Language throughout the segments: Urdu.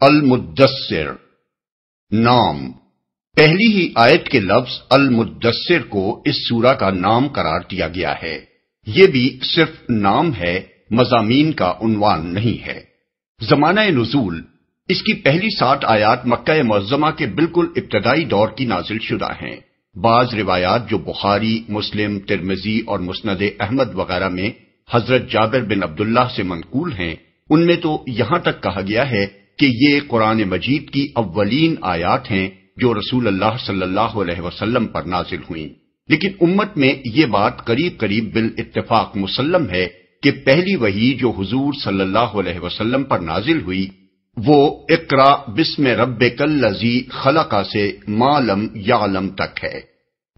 المدثر نام۔ پہلی ہی آیت کے لفظ المدثر کو اس سورہ کا نام قرار دیا گیا ہے۔ یہ بھی صرف نام ہے، مضامین کا عنوان نہیں ہے۔ زمانہ نزول، اس کی پہلی 7 آیات مکہ معظمہ کے بالکل ابتدائی دور کی نازل شدہ ہیں۔ بعض روایات جو بخاری، مسلم، ترمذی اور مسند احمد وغیرہ میں حضرت جابر بن عبداللہ سے منقول ہیں، ان میں تو یہاں تک کہا گیا ہے کہ یہ قرآن مجید کی اولین آیات ہیں جو رسول اللہ صلی اللہ علیہ وسلم پر نازل ہوئیں، لیکن امت میں یہ بات قریب قریب بالاتفاق مسلم ہے کہ پہلی وحی جو حضور صلی اللہ علیہ وسلم پر نازل ہوئی وہ اقرا بسم ربک الذی خلق سے ما لم یعلم تک ہے۔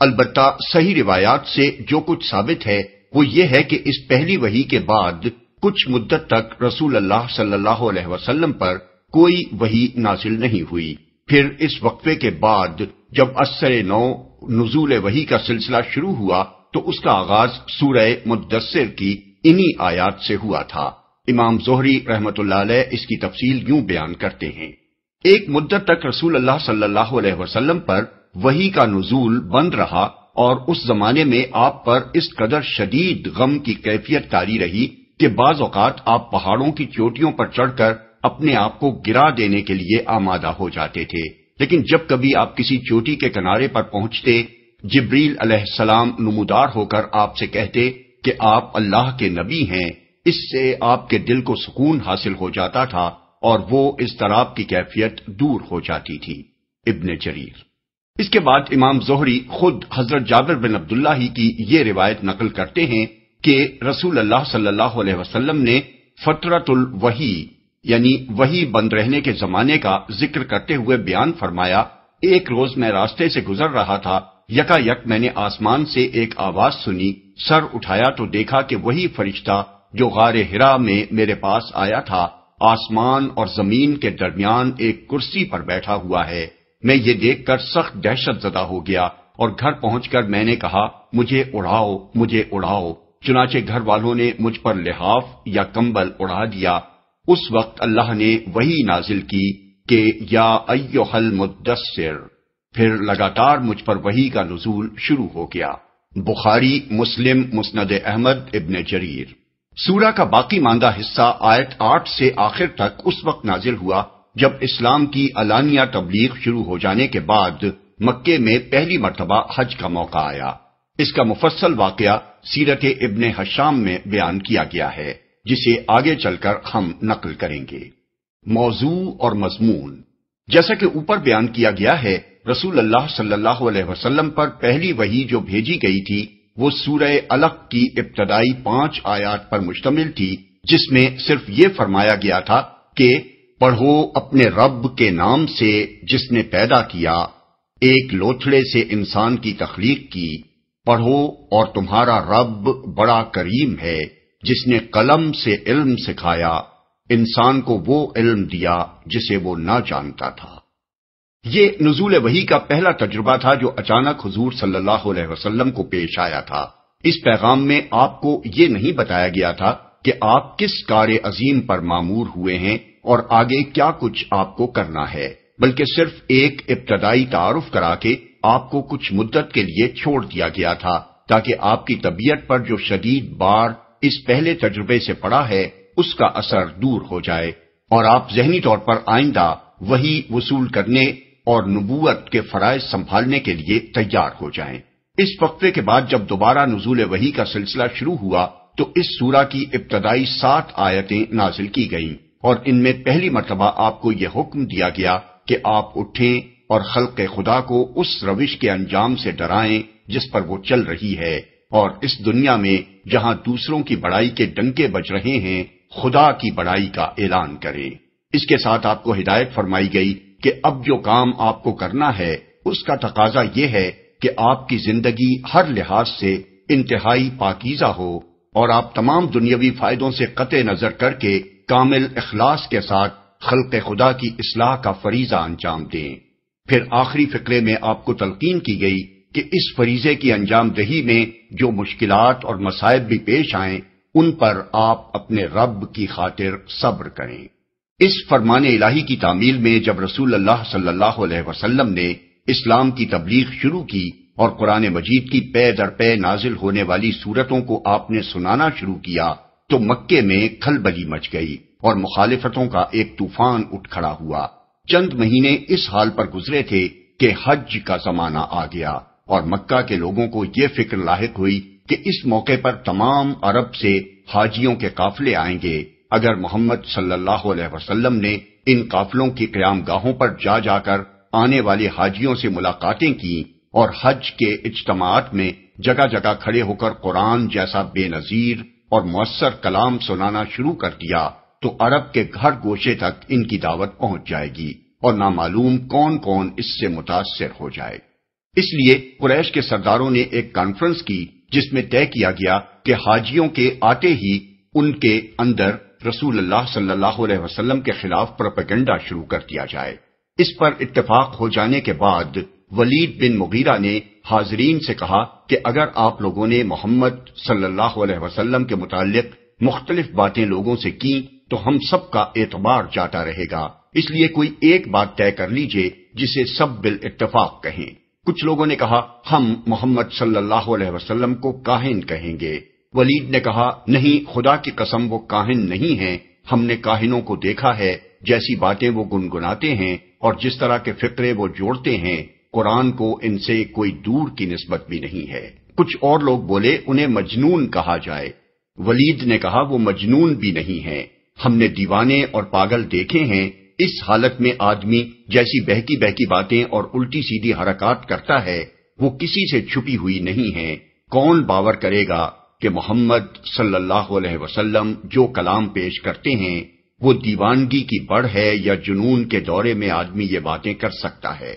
البتہ صحیح روایات سے جو کچھ ثابت ہے وہ یہ ہے کہ اس پہلی وحی کے بعد کچھ مدت تک رسول اللہ صلی اللہ علیہ وسلم پر کوئی وحی نازل نہیں ہوئی۔ پھر اس وقفے کے بعد جب اثر نو نزول وحی کا سلسلہ شروع ہوا تو اس کا آغاز سورہ مدثر کی انہی آیات سے ہوا تھا۔ امام زہری رحمۃ اللہ علیہ اس کی تفصیل یوں بیان کرتے ہیں: ایک مدت تک رسول اللہ صلی اللہ علیہ وسلم پر وحی کا نزول بند رہا اور اس زمانے میں آپ پر اس قدر شدید غم کی کیفیت طاری رہی کہ بعض اوقات آپ پہاڑوں کی چوٹیوں پر چڑھ کر اپنے آپ کو گرا دینے کے لیے آمادہ ہو جاتے تھے، لیکن جب کبھی آپ کسی چوٹی کے کنارے پر پہنچتے، جبریل علیہ السلام نمودار ہو کر آپ سے کہتے کہ آپ اللہ کے نبی ہیں، اس سے آپ کے دل کو سکون حاصل ہو جاتا تھا اور وہ اضطراب کی کیفیت دور ہو جاتی تھی۔ ابن جریر۔ اس کے بعد امام زہری خود حضرت جابر بن عبداللہ ہی کی یہ روایت نقل کرتے ہیں کہ رسول اللہ صلی اللہ علیہ وسلم نے فترۃ الوحی یعنی وحی بند رہنے کے زمانے کا ذکر کرتے ہوئے بیان فرمایا: ایک روز میں راستے سے گزر رہا تھا، یکا یک میں نے آسمان سے ایک آواز سنی، سر اٹھایا تو دیکھا کہ وہی فرشتہ جو غار حرا میں میرے پاس آیا تھا آسمان اور زمین کے درمیان ایک کرسی پر بیٹھا ہوا ہے۔ میں یہ دیکھ کر سخت دہشت زدہ ہو گیا اور گھر پہنچ کر میں نے کہا مجھے اڑاؤ، مجھے اڑاؤ۔ چنانچہ گھر والوں نے مجھ پر لحاف یا کمبل اڑا دیا۔ اس وقت اللہ نے وحی نازل کی کہ یا ایھا المدثر، پھر لگاتار مجھ پر وحی کا نزول شروع ہو گیا۔ بخاری، مسلم، مسند احمد، ابن جریر۔ سورہ کا باقی ماندہ حصہ آیت 8 سے آخر تک اس وقت نازل ہوا جب اسلام کی علانیہ تبلیغ شروع ہو جانے کے بعد مکے میں پہلی مرتبہ حج کا موقع آیا۔ اس کا مفصل واقعہ سیرت ابن ہشام میں بیان کیا گیا ہے، جسے آگے چل کر ہم نقل کریں گے۔ موضوع اور مضمون: جیسا کہ اوپر بیان کیا گیا ہے، رسول اللہ صلی اللہ علیہ وسلم پر پہلی وحی جو بھیجی گئی تھی وہ سورہ علق کی ابتدائی 5 آیات پر مشتمل تھی، جس میں صرف یہ فرمایا گیا تھا کہ پڑھو اپنے رب کے نام سے جس نے پیدا کیا، ایک لوتھڑے سے انسان کی تخلیق کی، پڑھو اور تمہارا رب بڑا کریم ہے جس نے قلم سے علم سکھایا، انسان کو وہ علم دیا جسے وہ نہ جانتا تھا۔ یہ نزول وحی کا پہلا تجربہ تھا جو اچانک حضور صلی اللہ علیہ وسلم کو پیش آیا تھا۔ اس پیغام میں آپ کو یہ نہیں بتایا گیا تھا کہ آپ کس کار عظیم پر مامور ہوئے ہیں اور آگے کیا کچھ آپ کو کرنا ہے، بلکہ صرف ایک ابتدائی تعارف کرا کے آپ کو کچھ مدت کے لیے چھوڑ دیا گیا تھا تاکہ آپ کی طبیعت پر جو شدید بار اس پہلے تجربے سے پڑا ہے اس کا اثر دور ہو جائے اور آپ ذہنی طور پر آئندہ وحی وصول کرنے اور نبوت کے فرائض سنبھالنے کے لیے تیار ہو جائیں۔ اس وقفے کے بعد جب دوبارہ نزول وحی کا سلسلہ شروع ہوا تو اس سورہ کی ابتدائی 7 آیتیں نازل کی گئیں اور ان میں پہلی مرتبہ آپ کو یہ حکم دیا گیا کہ آپ اٹھیں اور خلق خدا کو اس روش کے انجام سے ڈرائیں جس پر وہ چل رہی ہے، اور اس دنیا میں جہاں دوسروں کی بڑائی کے ڈنکے بج رہے ہیں خدا کی بڑائی کا اعلان کریں۔ اس کے ساتھ آپ کو ہدایت فرمائی گئی کہ اب جو کام آپ کو کرنا ہے اس کا تقاضا یہ ہے کہ آپ کی زندگی ہر لحاظ سے انتہائی پاکیزہ ہو اور آپ تمام دنیاوی فائدوں سے قطع نظر کر کے کامل اخلاص کے ساتھ خلق خدا کی اصلاح کا فریضہ انجام دیں۔ پھر آخری فقرے میں آپ کو تلقین کی گئی کہ اس فریضے کی انجام دہی میں جو مشکلات اور مصائب بھی پیش آئیں ان پر آپ اپنے رب کی خاطر صبر کریں۔ اس فرمان الہی کی تعمیل میں جب رسول اللہ صلی اللہ علیہ وسلم نے اسلام کی تبلیغ شروع کی اور قرآن مجید کی پے در پے نازل ہونے والی سورتوں کو آپ نے سنانا شروع کیا تو مکے میں کھلبلی مچ گئی اور مخالفتوں کا ایک طوفان اٹھ کھڑا ہوا۔ چند مہینے اس حال پر گزرے تھے کہ حج کا زمانہ آ گیا اور مکہ کے لوگوں کو یہ فکر لاحق ہوئی کہ اس موقع پر تمام عرب سے حاجیوں کے قافلے آئیں گے۔ اگر محمد صلی اللہ علیہ وسلم نے ان قافلوں کی قیام گاہوں پر جا جا کر آنے والے حاجیوں سے ملاقاتیں کی اور حج کے اجتماعات میں جگہ جگہ کھڑے ہو کر قرآن جیسا بے نظیر اور مؤثر کلام سنانا شروع کر دیا تو عرب کے گھر گوشے تک ان کی دعوت پہنچ جائے گی اور نامعلوم کون کون اس سے متاثر ہو جائے۔ اس لیے قریش کے سرداروں نے ایک کانفرنس کی جس میں طے کیا گیا کہ حاجیوں کے آتے ہی ان کے اندر رسول اللہ صلی اللہ علیہ وسلم کے خلاف پروپیگنڈا شروع کر دیا جائے۔ اس پر اتفاق ہو جانے کے بعد ولید بن مغیرہ نے حاضرین سے کہا کہ اگر آپ لوگوں نے محمد صلی اللہ علیہ وسلم کے متعلق مختلف باتیں لوگوں سے کی تو ہم سب کا اعتبار جاتا رہے گا، اس لیے کوئی ایک بات طے کر لیجئے جسے سب بالاتفاق کہیں۔ کچھ لوگوں نے کہا ہم محمد صلی اللہ علیہ وسلم کو کاہن کہیں گے۔ ولید نے کہا نہیں، خدا کی قسم وہ کاہن نہیں ہیں، ہم نے کاہنوں کو دیکھا ہے، جیسی باتیں وہ گنگناتے ہیں اور جس طرح کے فقرے وہ جوڑتے ہیں، قرآن کو ان سے کوئی دور کی نسبت بھی نہیں ہے۔ کچھ اور لوگ بولے انہیں مجنون کہا جائے۔ ولید نے کہا وہ مجنون بھی نہیں ہیں، ہم نے دیوانے اور پاگل دیکھے ہیں، اس حالت میں آدمی جیسی بہکی بہکی باتیں اور الٹی سیدھی حرکات کرتا ہے وہ کسی سے چھپی ہوئی نہیں ہیں۔ کون باور کرے گا کہ محمد صلی اللہ علیہ وسلم جو کلام پیش کرتے ہیں وہ دیوانگی کی بڑھ ہے یا جنون کے دورے میں آدمی یہ باتیں کر سکتا ہے؟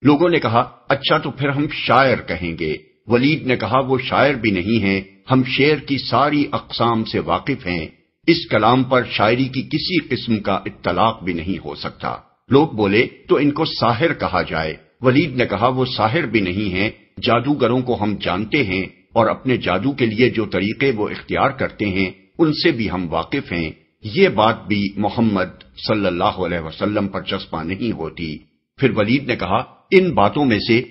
لوگوں نے کہا اچھا تو پھر ہم شاعر کہیں گے۔ ولید نے کہا وہ شاعر بھی نہیں ہیں، ہم شعر کی ساری اقسام سے واقف ہیں، اس کلام پر شاعری کی کسی قسم کا اطلاق بھی نہیں ہو سکتا۔ لوگ بولے تو ان کو ساحر کہا جائے۔ ولید نے کہا وہ ساحر بھی نہیں ہیں، جادوگروں کو ہم جانتے ہیں اور اپنے جادو کے لیے جو طریقے وہ اختیار کرتے ہیں ان سے بھی ہم واقف ہیں، یہ بات بھی محمد صلی اللہ علیہ وسلم پر چسپاں نہیں ہوتی۔ پھر ولید نے کہا ان باتوں میں سے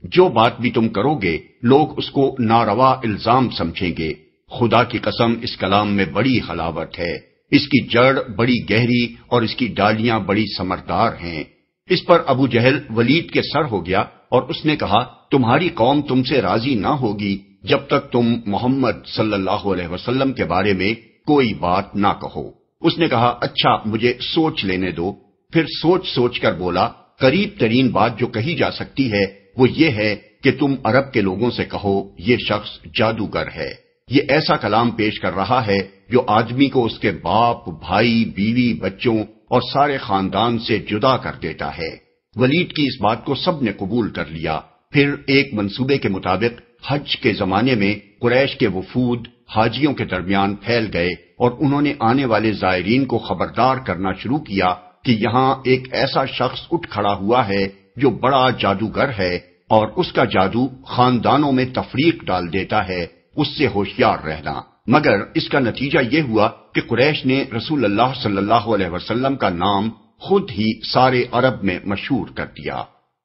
جو بات بھی تم کرو گے لوگ اس کو ناروا الزام سمجھیں گے۔ خدا کی قسم اس کلام میں بڑی حلاوت ہے، اس کی جڑ بڑی گہری اور اس کی ڈالیاں بڑی ثمردار ہیں۔ اس پر ابو جہل ولید کے سر ہو گیا اور اس نے کہا تمہاری قوم تم سے راضی نہ ہوگی جب تک تم محمد صلی اللہ علیہ وسلم کے بارے میں کوئی بات نہ کہو۔ اس نے کہا اچھا مجھے سوچ لینے دو۔ پھر سوچ سوچ کر بولا قریب ترین بات جو کہی جا سکتی ہے وہ یہ ہے کہ تم عرب کے لوگوں سے کہو یہ شخص جادوگر ہے، یہ ایسا کلام پیش کر رہا ہے جو آدمی کو اس کے باپ، بھائی، بیوی، بچوں اور سارے خاندان سے جدا کر دیتا ہے۔ ولید کی اس بات کو سب نے قبول کر لیا۔ پھر ایک منصوبے کے مطابق حج کے زمانے میں قریش کے وفود حاجیوں کے درمیان پھیل گئے اور انہوں نے آنے والے زائرین کو خبردار کرنا شروع کیا کہ یہاں ایک ایسا شخص اٹھ کھڑا ہوا ہے جو بڑا جادوگر ہے اور اس کا جادو خاندانوں میں تفریق ڈال دیتا ہے، اس سے ہوشیار رہنا۔ مگر اس کا نتیجہ یہ ہوا کہ قریش نے رسول اللہ صلی اللہ علیہ وسلم کا نام خود ہی سارے عرب میں مشہور کر دیا۔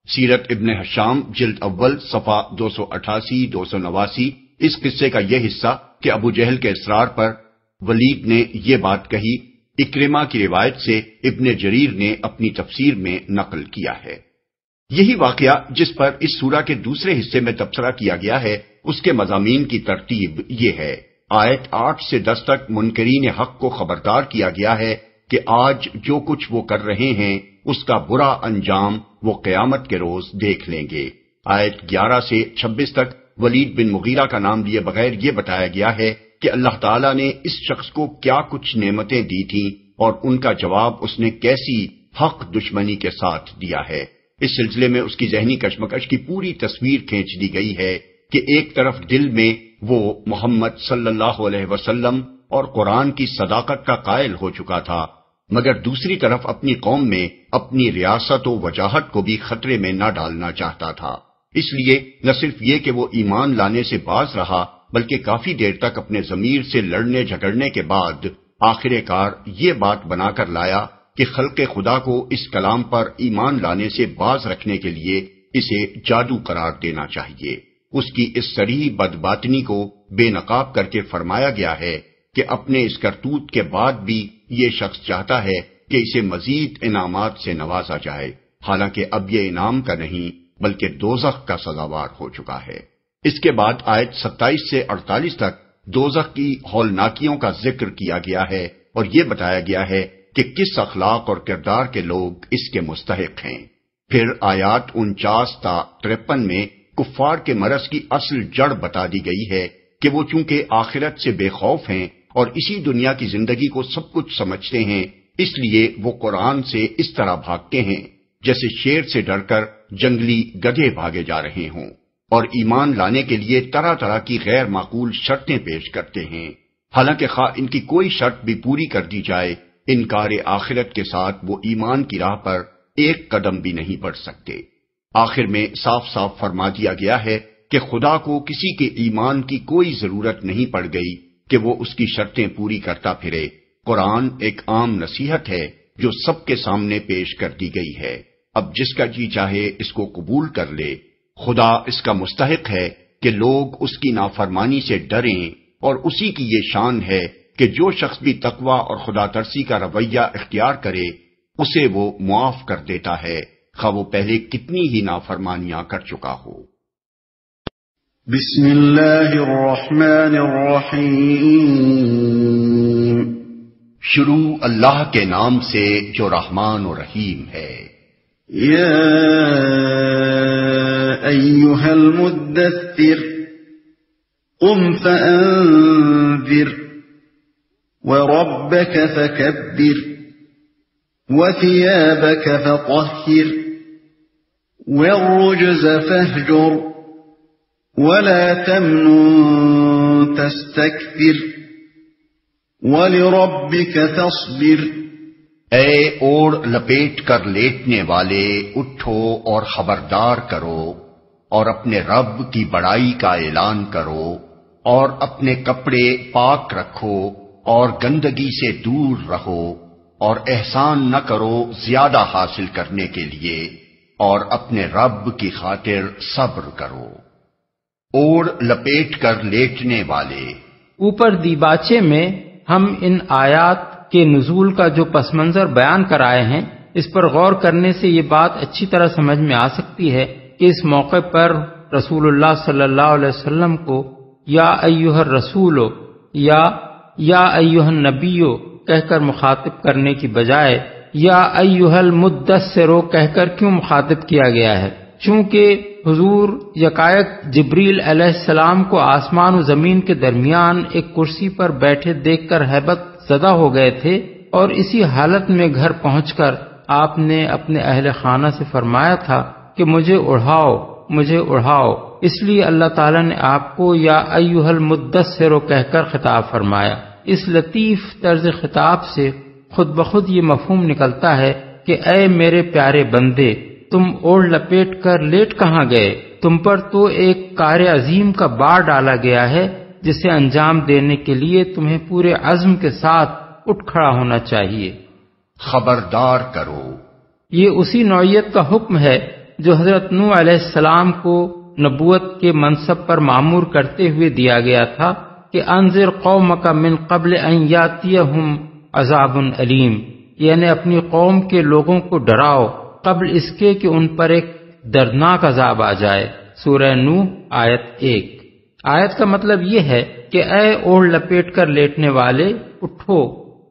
سیرت ابن ہشام جلد اول صفحہ 288 289 اس قصے کا یہ حصہ کہ ابو جہل کے اصرار پر ولید نے یہ بات کہی اکرمہ کی روایت سے ابن جریر نے اپنی تفسیر میں نقل کیا ہے۔ یہی واقعہ جس پر اس سورہ کے دوسرے حصے میں تبصرہ کیا گیا ہے اس کے مضامین کی ترتیب یہ ہے۔ آیت 8 سے 10 تک منکرین حق کو خبردار کیا گیا ہے کہ آج جو کچھ وہ کر رہے ہیں اس کا برا انجام وہ قیامت کے روز دیکھ لیں گے۔ آیت 11 سے 26 تک ولید بن مغیرہ کا نام لیے بغیر یہ بتایا گیا ہے کہ اللہ تعالیٰ نے اس شخص کو کیا کچھ نعمتیں دی تھیں اور ان کا جواب اس نے کیسی حق دشمنی کے ساتھ دیا ہے۔ اس سلسلے میں اس کی ذہنی کشمکش کی پوری تصویر کھینچ دی گئی ہے کہ ایک طرف دل میں وہ محمد صلی اللہ علیہ وسلم اور قرآن کی صداقت کا قائل ہو چکا تھا، مگر دوسری طرف اپنی قوم میں اپنی ریاست و وجاہت کو بھی خطرے میں نہ ڈالنا چاہتا تھا۔ اس لیے نہ صرف یہ کہ وہ ایمان لانے سے باز رہا بلکہ کافی دیر تک اپنے ضمیر سے لڑنے جھگڑنے کے بعد آخر کار یہ بات بنا کر لایا کہ خلق خدا کو اس کلام پر ایمان لانے سے باز رکھنے کے لیے اسے جادو قرار دینا چاہیے۔ اس کی اس صریح بدباطنی کو بے نقاب کر کے فرمایا گیا ہے کہ اپنے اس کرتوت کے بعد بھی یہ شخص چاہتا ہے کہ اسے مزید انعامات سے نوازا جائے، حالانکہ اب یہ انعام کا نہیں بلکہ دوزخ کا سزاوار ہو چکا ہے۔ اس کے بعد آیت 27 سے 48 تک دوزخ کی ہولناکیوں کا ذکر کیا گیا ہے اور یہ بتایا گیا ہے کہ کس اخلاق اور کردار کے لوگ اس کے مستحق ہیں۔ پھر آیات 49 تا 53 میں کفار کے مرض کی اصل جڑ بتا دی گئی ہے کہ وہ چونکہ آخرت سے بے خوف ہیں اور اسی دنیا کی زندگی کو سب کچھ سمجھتے ہیں، اس لیے وہ قرآن سے اس طرح بھاگتے ہیں جیسے شیر سے ڈر کر جنگلی گدھے بھاگے جا رہے ہوں، اور ایمان لانے کے لیے طرح طرح کی غیر معقول شرطیں پیش کرتے ہیں، حالانکہ خواہ ان کی کوئی شرط بھی پوری کر دی جائے، انکار آخرت کے ساتھ وہ ایمان کی راہ پر ایک قدم بھی نہیں بڑھ سکتے۔ آخر میں صاف صاف فرما دیا گیا ہے کہ خدا کو کسی کے ایمان کی کوئی ضرورت نہیں پڑ گئی کہ وہ اس کی شرطیں پوری کرتا پھرے۔ قرآن ایک عام نصیحت ہے جو سب کے سامنے پیش کر دی گئی ہے، اب جس کا جی چاہے اس کو قبول کر لے۔ خدا اس کا مستحق ہے کہ لوگ اس کی نافرمانی سے ڈریں، اور اسی کی یہ شان ہے کہ جو شخص بھی تقوی اور خدا ترسی کا رویہ اختیار کرے اسے وہ معاف کر دیتا ہے، خواہ وہ پہلے کتنی ہی نافرمانیاں کر چکا ہو۔ بسم اللہ الرحمن الرحیم، شروع اللہ کے نام سے جو رحمان و رحیم ہے۔ یا ایھا المدثر قم فانذر وربک فکبر وثيابك فطهر والرجز فاهجر ولا تمنن تستكثر ولربك تصبر۔ اے اوڑ لپیٹ کر لیٹنے والے، اٹھو اور خبردار کرو اور اپنے رب کی بڑائی کا اعلان کرو، اور اپنے کپڑے پاک رکھو اور گندگی سے دور رہو، اور احسان نہ کرو زیادہ حاصل کرنے کے لیے، اور اپنے رب کی خاطر صبر کرو۔ اوڑ لپیٹ کر لیٹنے والے۔ اوپر دیباچے میں ہم ان آیات کے نزول کا جو پس منظر بیان کرائے ہیں، اس پر غور کرنے سے یہ بات اچھی طرح سمجھ میں آ سکتی ہے کہ اس موقع پر رسول اللہ صلی اللہ علیہ وسلم کو یا ایھا الرسول یا ایھا النبی کہہ کر مخاطب کرنے کی بجائے یا ایھا المدثر کہہ کر کیوں مخاطب کیا گیا ہے؟ چونکہ حضور یکایک جبریل علیہ السلام کو آسمان و زمین کے درمیان ایک کرسی پر بیٹھے دیکھ کر ہیبت زدہ ہو گئے تھے، اور اسی حالت میں گھر پہنچ کر آپ نے اپنے اہل خانہ سے فرمایا تھا کہ مجھے اڑھاؤ، اس لیے اللہ تعالیٰ نے آپ کو یا ایھا المدثر کہہ کر خطاب فرمایا۔ اس لطیف طرز خطاب سے خود بخود یہ مفہوم نکلتا ہے کہ اے میرے پیارے بندے، تم اوڑھ لپیٹ کر لیٹ کہاں گئے؟ تم پر تو ایک کار عظیم کا بار ڈالا گیا ہے جسے انجام دینے کے لیے تمہیں پورے عزم کے ساتھ اٹھ کھڑا ہونا چاہیے۔ خبردار کرو، یہ اسی نوعیت کا حکم ہے جو حضرت نوح علیہ السلام کو نبوت کے منصب پر مامور کرتے ہوئے دیا گیا تھا کہ انذر قومک من قبل ان یاتیہم عذاب علیم، یعنی اپنی قوم کے لوگوں کو ڈراؤ قبل اس کے کہ ان پر ایک دردناک عذاب آ جائے۔ سورہ نوح آیت 1۔ آیت کا مطلب یہ ہے کہ اے اوڑھ لپیٹ کر لیٹنے والے، اٹھو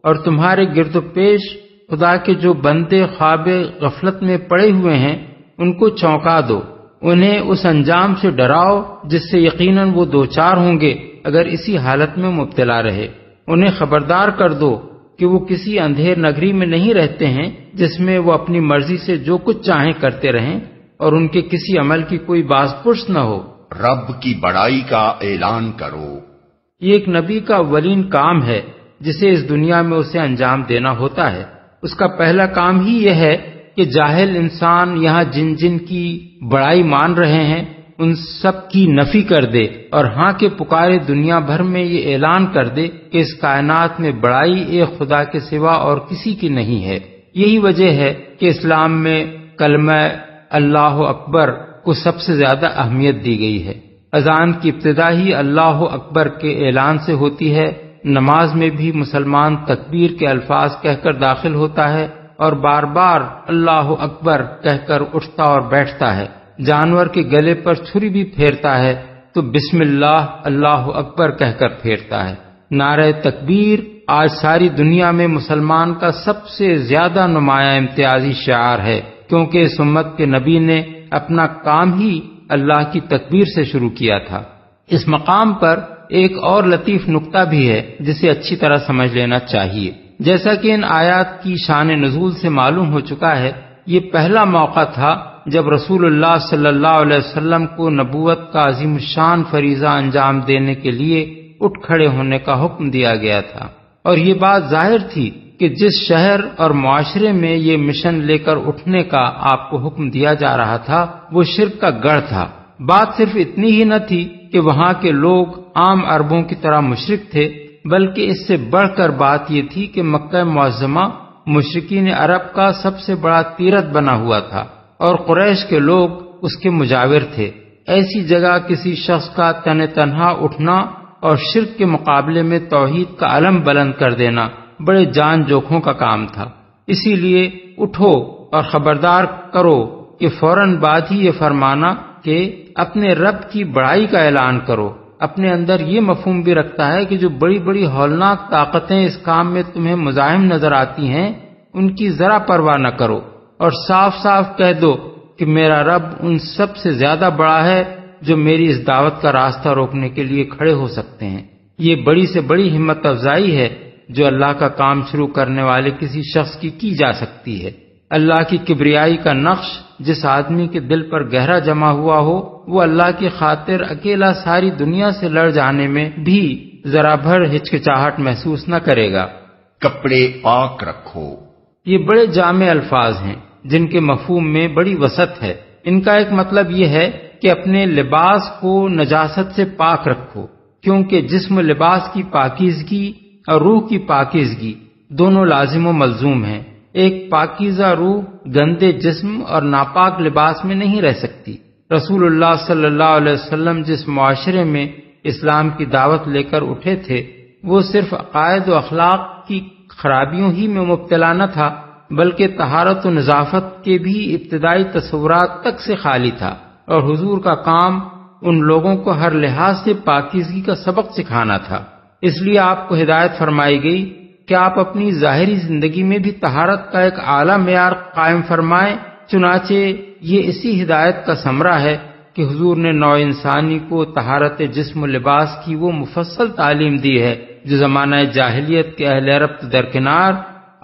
اور تمہارے گرد و پیش خدا کے جو بندے خواب غفلت میں پڑے ہوئے ہیں ان کو چونکا دو، انہیں اس انجام سے ڈراؤ جس سے یقیناً وہ دوچار ہوں گے اگر اسی حالت میں مبتلا رہے۔ انہیں خبردار کر دو کہ وہ کسی اندھیر نگری میں نہیں رہتے ہیں جس میں وہ اپنی مرضی سے جو کچھ چاہیں کرتے رہیں اور ان کے کسی عمل کی کوئی باز پرس نہ ہو۔ رب کی بڑائی کا اعلان کرو۔ یہ ایک نبی کا اولین کام ہے جسے اس دنیا میں اسے انجام دینا ہوتا ہے۔ اس کا پہلا کام ہی یہ ہے کہ جاہل انسان یہاں جن جن کی بڑائی مان رہے ہیں ان سب کی نفی کر دے اور ہاں کے پکارے دنیا بھر میں یہ اعلان کر دے کہ اس کائنات میں بڑائی ایک خدا کے سوا اور کسی کی نہیں ہے۔ یہی وجہ ہے کہ اسلام میں کلمہ اللہ اکبر کو سب سے زیادہ اہمیت دی گئی ہے۔ اذان کی ابتدا ہی اللہ اکبر کے اعلان سے ہوتی ہے۔ نماز میں بھی مسلمان تکبیر کے الفاظ کہہ کر داخل ہوتا ہے اور بار بار اللہ اکبر کہہ کر اٹھتا اور بیٹھتا ہے۔ جانور کے گلے پر چھری بھی پھیرتا ہے تو بسم اللہ اکبر کہہ کر پھیرتا ہے۔ نعرہ تکبیر آج ساری دنیا میں مسلمان کا سب سے زیادہ نمایاں امتیازی شعار ہے، کیونکہ اس امت کے نبی نے اپنا کام ہی اللہ کی تکبیر سے شروع کیا تھا۔ اس مقام پر ایک اور لطیف نکتہ بھی ہے جسے اچھی طرح سمجھ لینا چاہیے۔ جیسا کہ ان آیات کی شان نزول سے معلوم ہو چکا ہے، یہ پہلا موقع تھا جب رسول اللہ صلی اللہ علیہ وسلم کو نبوت کا عظیم الشان فریضہ انجام دینے کے لیے اٹھ کھڑے ہونے کا حکم دیا گیا تھا، اور یہ بات ظاہر تھی کہ جس شہر اور معاشرے میں یہ مشن لے کر اٹھنے کا آپ کو حکم دیا جا رہا تھا وہ شرک کا گڑھ تھا۔ بات صرف اتنی ہی نہ تھی کہ وہاں کے لوگ عام عربوں کی طرح مشرک تھے، بلکہ اس سے بڑھ کر بات یہ تھی کہ مکہ معظمہ مشرکین عرب کا سب سے بڑا تیرتھ بنا ہوا تھا اور قریش کے لوگ اس کے مجاور تھے۔ ایسی جگہ کسی شخص کا تنہا اٹھنا اور شرک کے مقابلے میں توحید کا علم بلند کر دینا بڑے جان جوکھوں کا کام تھا۔ اسی لیے اٹھو اور خبردار کرو کہ فوراً بعد ہی یہ فرمانا کہ اپنے رب کی بڑائی کا اعلان کرو اپنے اندر یہ مفہوم بھی رکھتا ہے کہ جو بڑی بڑی ہولناک طاقتیں اس کام میں تمہیں مزاحم نظر آتی ہیں ان کی ذرا پرواہ نہ کرو، اور صاف صاف کہہ دو کہ میرا رب ان سب سے زیادہ بڑا ہے جو میری اس دعوت کا راستہ روکنے کے لیے کھڑے ہو سکتے ہیں۔ یہ بڑی سے بڑی ہمت افزائی ہے جو اللہ کا کام شروع کرنے والے کسی شخص کی جا سکتی ہے۔ اللہ کی کبریائی کا نقش جس آدمی کے دل پر گہرا جمع ہوا ہو وہ اللہ کی خاطر اکیلا ساری دنیا سے لڑ جانے میں بھی ذرا بھر ہچکچاہٹ محسوس نہ کرے گا۔ کپڑے پاک رکھو، یہ بڑے جامع الفاظ ہیں جن کے مفہوم میں بڑی وسعت ہے۔ ان کا ایک مطلب یہ ہے کہ اپنے لباس کو نجاست سے پاک رکھو، کیونکہ جسم لباس کی پاکیزگی اور روح کی پاکیزگی دونوں لازم و ملزوم ہیں۔ ایک پاکیزہ روح گندے جسم اور ناپاک لباس میں نہیں رہ سکتی۔ رسول اللہ صلی اللہ علیہ وسلم جس معاشرے میں اسلام کی دعوت لے کر اٹھے تھے وہ صرف عقائد و اخلاق کی خرابیوں ہی میں مبتلا نہ تھا، بلکہ طہارت و نظافت کے بھی ابتدائی تصورات تک سے خالی تھا، اور حضور کا کام ان لوگوں کو ہر لحاظ سے پاکیزگی کا سبق سکھانا تھا۔ اس لیے آپ کو ہدایت فرمائی گئی کہ آپ اپنی ظاہری زندگی میں بھی طہارت کا ایک اعلیٰ معیار قائم فرمائیں۔ چنانچہ یہ اسی ہدایت کا ثمرہ ہے کہ حضور نے نوع انسانی کو طہارت جسم و لباس کی وہ مفصل تعلیم دی ہے جو زمانہ جاہلیت کے اہل عرب درکنار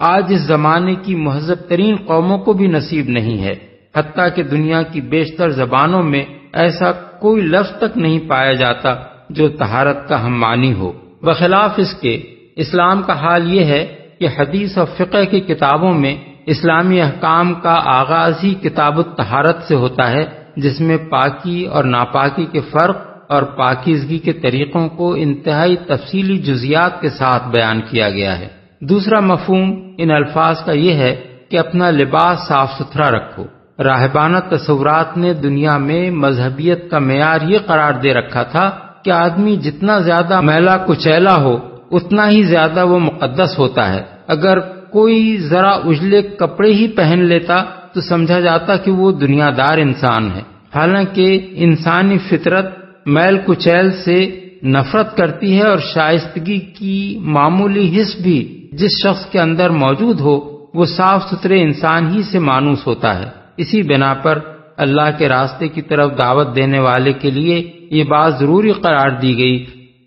آج اس زمانے کی مہذب ترین قوموں کو بھی نصیب نہیں ہے۔ حتیٰ کہ دنیا کی بیشتر زبانوں میں ایسا کوئی لفظ تک نہیں پایا جاتا جو طہارت کا ہم معنی ہو۔ بخلاف اس کے اسلام کا حال یہ ہے کہ حدیث اور فقہ کی کتابوں میں اسلامی احکام کا آغاز ہی کتاب الطہارت سے ہوتا ہے، جس میں پاکی اور ناپاکی کے فرق اور پاکیزگی کے طریقوں کو انتہائی تفصیلی جزیات کے ساتھ بیان کیا گیا ہے۔ دوسرا مفہوم ان الفاظ کا یہ ہے کہ اپنا لباس صاف ستھرا رکھو۔ راہبانہ تصورات نے دنیا میں مذہبیت کا معیار یہ قرار دے رکھا تھا کہ آدمی جتنا زیادہ میلا کچیلا ہو اتنا ہی زیادہ وہ مقدس ہوتا ہے۔ اگر کوئی ذرا اجلے کپڑے ہی پہن لیتا تو سمجھا جاتا کہ وہ دنیا دار انسان ہے، حالانکہ انسانی فطرت میل کچیل سے نفرت کرتی ہے، اور شائستگی کی معمولی حس بھی جس شخص کے اندر موجود ہو وہ صاف ستھرے انسان ہی سے مانوس ہوتا ہے۔ اسی بنا پر اللہ کے راستے کی طرف دعوت دینے والے کے لیے یہ بات ضروری قرار دی گئی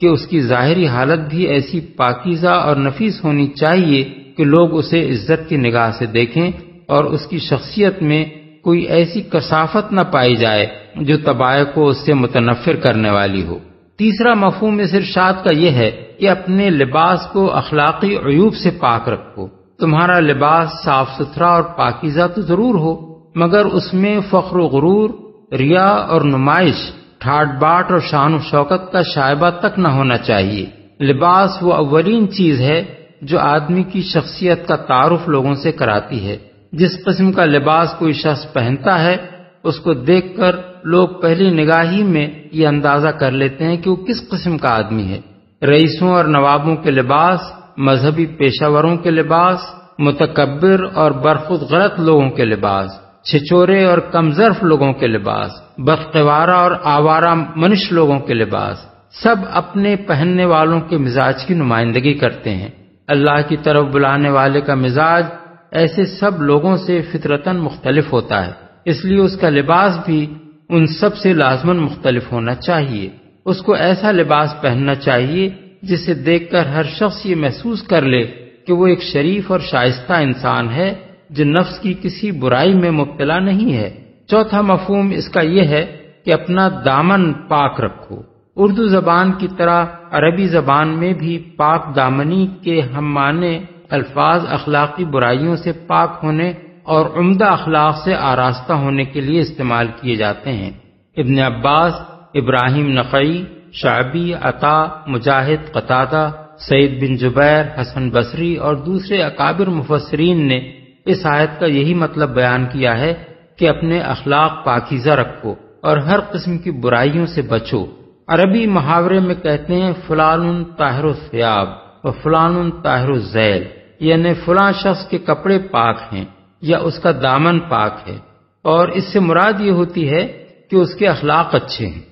کہ اس کی ظاہری حالت بھی ایسی پاکیزہ اور نفیس ہونی چاہیے کہ لوگ اسے عزت کی نگاہ سے دیکھیں اور اس کی شخصیت میں کوئی ایسی کثافت نہ پائی جائے جو طبائع کو اس سے متنفر کرنے والی ہو۔ تیسرا مفہوم اس ارشاد کا یہ ہے کہ اپنے لباس کو اخلاقی عیوب سے پاک رکھو۔ تمہارا لباس صاف ستھرا اور پاکیزہ تو ضرور ہو، مگر اس میں فخر و غرور، ریا اور نمائش، ٹھاٹ باٹ اور شان و شوکت کا شائبہ تک نہ ہونا چاہیے۔ لباس وہ اولین چیز ہے جو آدمی کی شخصیت کا تعارف لوگوں سے کراتی ہے۔ جس قسم کا لباس کوئی شخص پہنتا ہے اس کو دیکھ کر لوگ پہلی نگاہی میں یہ اندازہ کر لیتے ہیں کہ وہ کس قسم کا آدمی ہے۔ رئیسوں اور نوابوں کے لباس، مذہبی پیشہ وروں کے لباس، متکبر اور برخود غلط لوگوں کے لباس، چھچورے اور کمظرف لوگوں کے لباس، بدقوارہ اور آوارہ منش لوگوں کے لباس، سب اپنے پہننے والوں کے مزاج کی نمائندگی کرتے ہیں۔ اللہ کی طرف بلانے والے کا مزاج ایسے سب لوگوں سے فطرتاً مختلف ہوتا ہے، اس لیے اس کا لباس بھی ان سب سے لازماً مختلف ہونا چاہیے۔ اس کو ایسا لباس پہننا چاہیے جسے دیکھ کر ہر شخص یہ محسوس کر لے کہ وہ ایک شریف اور شائستہ انسان ہے جو نفس کی کسی برائی میں مبتلا نہیں ہے۔ چوتھا مفہوم اس کا یہ ہے کہ اپنا دامن پاک رکھو۔ اردو زبان کی طرح عربی زبان میں بھی پاک دامنی کے ہم معنی الفاظ اخلاقی برائیوں سے پاک ہونے اور عمدہ اخلاق سے آراستہ ہونے کے لیے استعمال کیے جاتے ہیں۔ ابن عباس، ابراہیم نخعی، شعبی، عطا، مجاہد، قتادہ، سعید بن جبیر، حسن بصری اور دوسرے اکابر مفسرین نے اس آیت کا یہی مطلب بیان کیا ہے کہ اپنے اخلاق پاکیزہ رکھو اور ہر قسم کی برائیوں سے بچو۔ عربی محاورے میں کہتے ہیں فلان طاہر الثیاب و فلان طاہر الذیل، یعنی فلاں شخص کے کپڑے پاک ہیں یا اس کا دامن پاک ہے، اور اس سے مراد یہ ہوتی ہے کہ اس کے اخلاق اچھے ہیں۔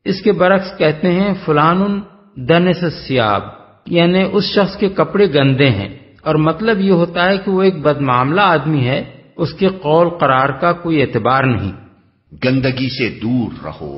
اس کے برعکس کہتے ہیں فلان دنس الثیاب، یعنی اس شخص کے کپڑے گندے ہیں، اور مطلب یہ ہوتا ہے کہ وہ ایک بدمعاملہ آدمی ہے، اس کے قول قرار کا کوئی اعتبار نہیں۔ گندگی سے دور رہو۔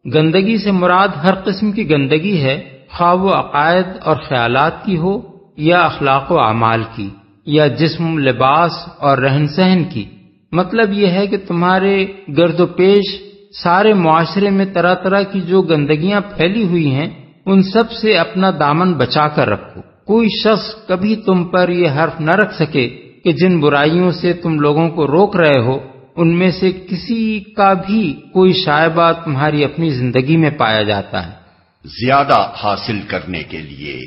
گندگی سے مراد ہر قسم کی گندگی ہے، خواہ وہ عقائد اور خیالات کی ہو یا اخلاق و اعمال کی یا جسم، لباس اور رہن سہن کی۔ مطلب یہ ہے کہ تمہارے گرد و پیش سارے معاشرے میں طرح طرح کی جو گندگیاں پھیلی ہوئی ہیں ان سب سے اپنا دامن بچا کر رکھو۔ کوئی شخص کبھی تم پر یہ حرف نہ رکھ سکے کہ جن برائیوں سے تم لوگوں کو روک رہے ہو ان میں سے کسی کا بھی کوئی شائبہ تمہاری اپنی زندگی میں پایا جاتا ہے۔ زیادہ حاصل کرنے کے لیے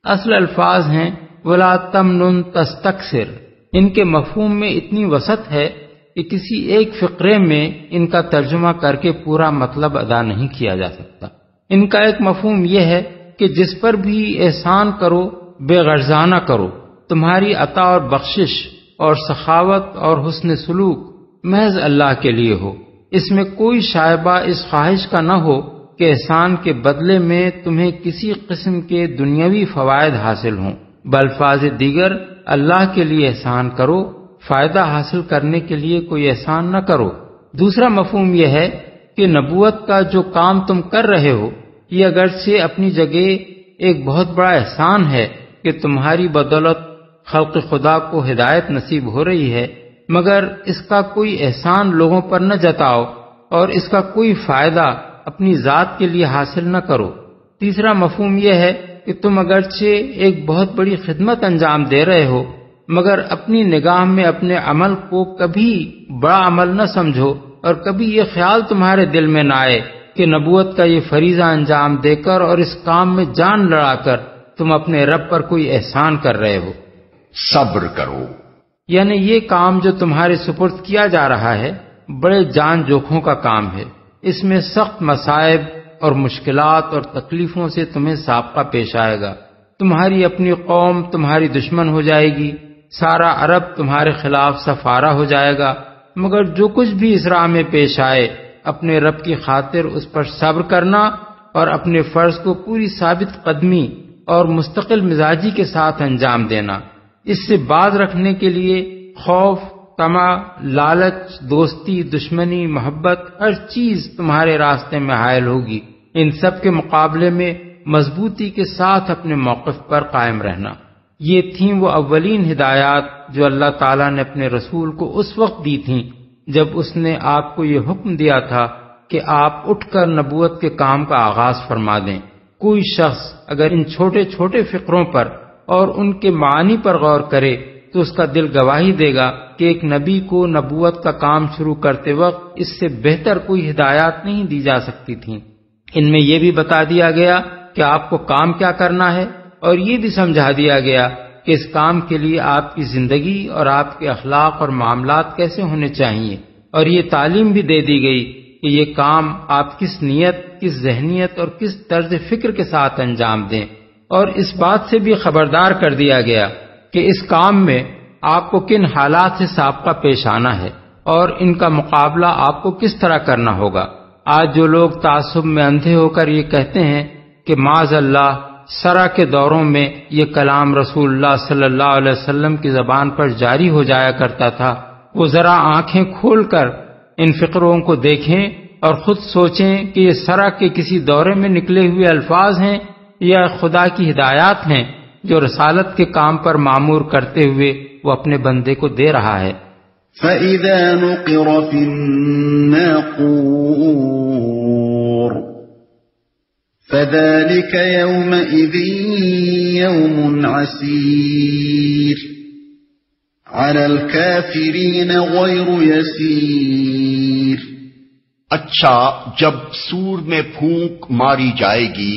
اصل الفاظ ہیں وَلَا تَمْنُن تَسْتَكْثِرْ۔ ان کے مفہوم میں اتنی وسعت ہے کہ کسی ایک فقرے میں ان کا ترجمہ کر کے پورا مطلب ادا نہیں کیا جا سکتا۔ ان کا ایک مفہوم یہ ہے کہ جس پر بھی احسان کرو بے غرضانہ کرو، تمہاری عطا اور بخشش اور سخاوت اور حسن سلوک محض اللہ کے لیے ہو، اس میں کوئی شائبہ اس خواہش کا نہ ہو کہ احسان کے بدلے میں تمہیں کسی قسم کے دنیاوی فوائد حاصل ہوں۔ بالفاظ دیگر اللہ کے لیے احسان کرو، فائدہ حاصل کرنے کے لیے کوئی احسان نہ کرو۔ دوسرا مفہوم یہ ہے کہ نبوت کا جو کام تم کر رہے ہو یہ اگرچہ اپنی جگہ ایک بہت بڑا احسان ہے کہ تمہاری بدولت خلق خدا کو ہدایت نصیب ہو رہی ہے، مگر اس کا کوئی احسان لوگوں پر نہ جتاؤ اور اس کا کوئی فائدہ اپنی ذات کے لیے حاصل نہ کرو۔ تیسرا مفہوم یہ ہے کہ تم اگرچہ ایک بہت بڑی خدمت انجام دے رہے ہو مگر اپنی نگاہ میں اپنے عمل کو کبھی بڑا عمل نہ سمجھو اور کبھی یہ خیال تمہارے دل میں نہ آئے کہ نبوت کا یہ فریضہ انجام دے کر اور اس کام میں جان لڑا کر تم اپنے رب پر کوئی احسان کر رہے ہو۔ صبر کرو، یعنی یہ کام جو تمہارے سپرد کیا جا رہا ہے بڑے جان جوکھوں کا کام ہے، اس میں سخت مصائب اور مشکلات اور تکلیفوں سے تمہیں سابقہ پیش آئے گا۔ تمہاری اپنی قوم تمہاری دشمن ہو جائے گی، سارا عرب تمہارے خلاف سفارہ ہو جائے گا، مگر جو کچھ بھی اس راہ میں پیش آئے اپنے رب کی خاطر اس پر صبر کرنا اور اپنے فرض کو پوری ثابت قدمی اور مستقل مزاجی کے ساتھ انجام دینا۔ اس سے باز رکھنے کے لیے خوف، طمع، لالچ، دوستی، دشمنی، محبت، ہر چیز تمہارے راستے میں حائل ہوگی۔ ان سب کے مقابلے میں مضبوطی کے ساتھ اپنے موقف پر قائم رہنا۔ یہ تھیں وہ اولین ہدایات جو اللہ تعالیٰ نے اپنے رسول کو اس وقت دی تھیں جب اس نے آپ کو یہ حکم دیا تھا کہ آپ اٹھ کر نبوت کے کام کا آغاز فرما دیں۔ کوئی شخص اگر ان چھوٹے چھوٹے فقروں پر اور ان کے معنی پر غور کرے تو اس کا دل گواہی دے گا کہ ایک نبی کو نبوت کا کام شروع کرتے وقت اس سے بہتر کوئی ہدایات نہیں دی جا سکتی تھیں۔ ان میں یہ بھی بتا دیا گیا کہ آپ کو کام کیا کرنا ہے اور یہ بھی سمجھا دیا گیا کہ اس کام کے لیے آپ کی زندگی اور آپ کے اخلاق اور معاملات کیسے ہونے چاہیے، اور یہ تعلیم بھی دے دی گئی کہ یہ کام آپ کس نیت، کس ذہنیت اور کس طرز فکر کے ساتھ انجام دیں، اور اس بات سے بھی خبردار کر دیا گیا کہ اس کام میں آپ کو کن حالات سے سابقہ پیش آنا ہے اور ان کا مقابلہ آپ کو کس طرح کرنا ہوگا۔ آج جو لوگ تعصب میں اندھے ہو کر یہ کہتے ہیں کہ معاذ اللہ سرا کے دوروں میں یہ کلام رسول اللہ صلی اللہ علیہ وسلم کی زبان پر جاری ہو جایا کرتا تھا، وہ ذرا آنکھیں کھول کر ان فقروں کو دیکھیں اور خود سوچیں کہ یہ سرا کے کسی دورے میں نکلے ہوئے الفاظ ہیں یا خدا کی ہدایات ہیں جو رسالت کے کام پر معمور کرتے ہوئے وہ اپنے بندے کو دے رہا ہے۔ فَإِذَا نُقِرَ فِي النَّاقُورِ فَذَلِكَ يَوْمَئِذٍ يَوْمٌ عَسِيرٌ عَلَى الْكَافِرِينَ غَيْرُ يَسِيرٌ۔ اچھا، جب سور میں پھونک ماری جائے گی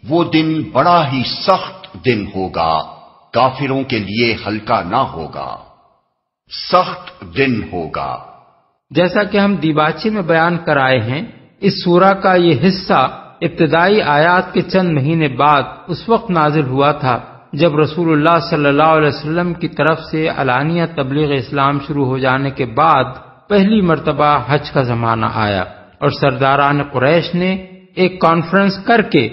وہ دن بڑا ہی سخت دن ہوگا، کافروں کے لیے ہلکا نہ ہوگا، سخت دن ہوگا۔ جیسا کہ ہم دیباچے میں بیان کر آئے ہیں، اس سورہ کا یہ حصہ ابتدائی آیات کے چند مہینے بعد اس وقت نازل ہوا تھا جب رسول اللہ صلی اللہ علیہ وسلم کی طرف سے علانیہ تبلیغ اسلام شروع ہو جانے کے بعد پہلی مرتبہ حج کا زمانہ آیا، اور سرداران قریش نے ایک کانفرنس کر کے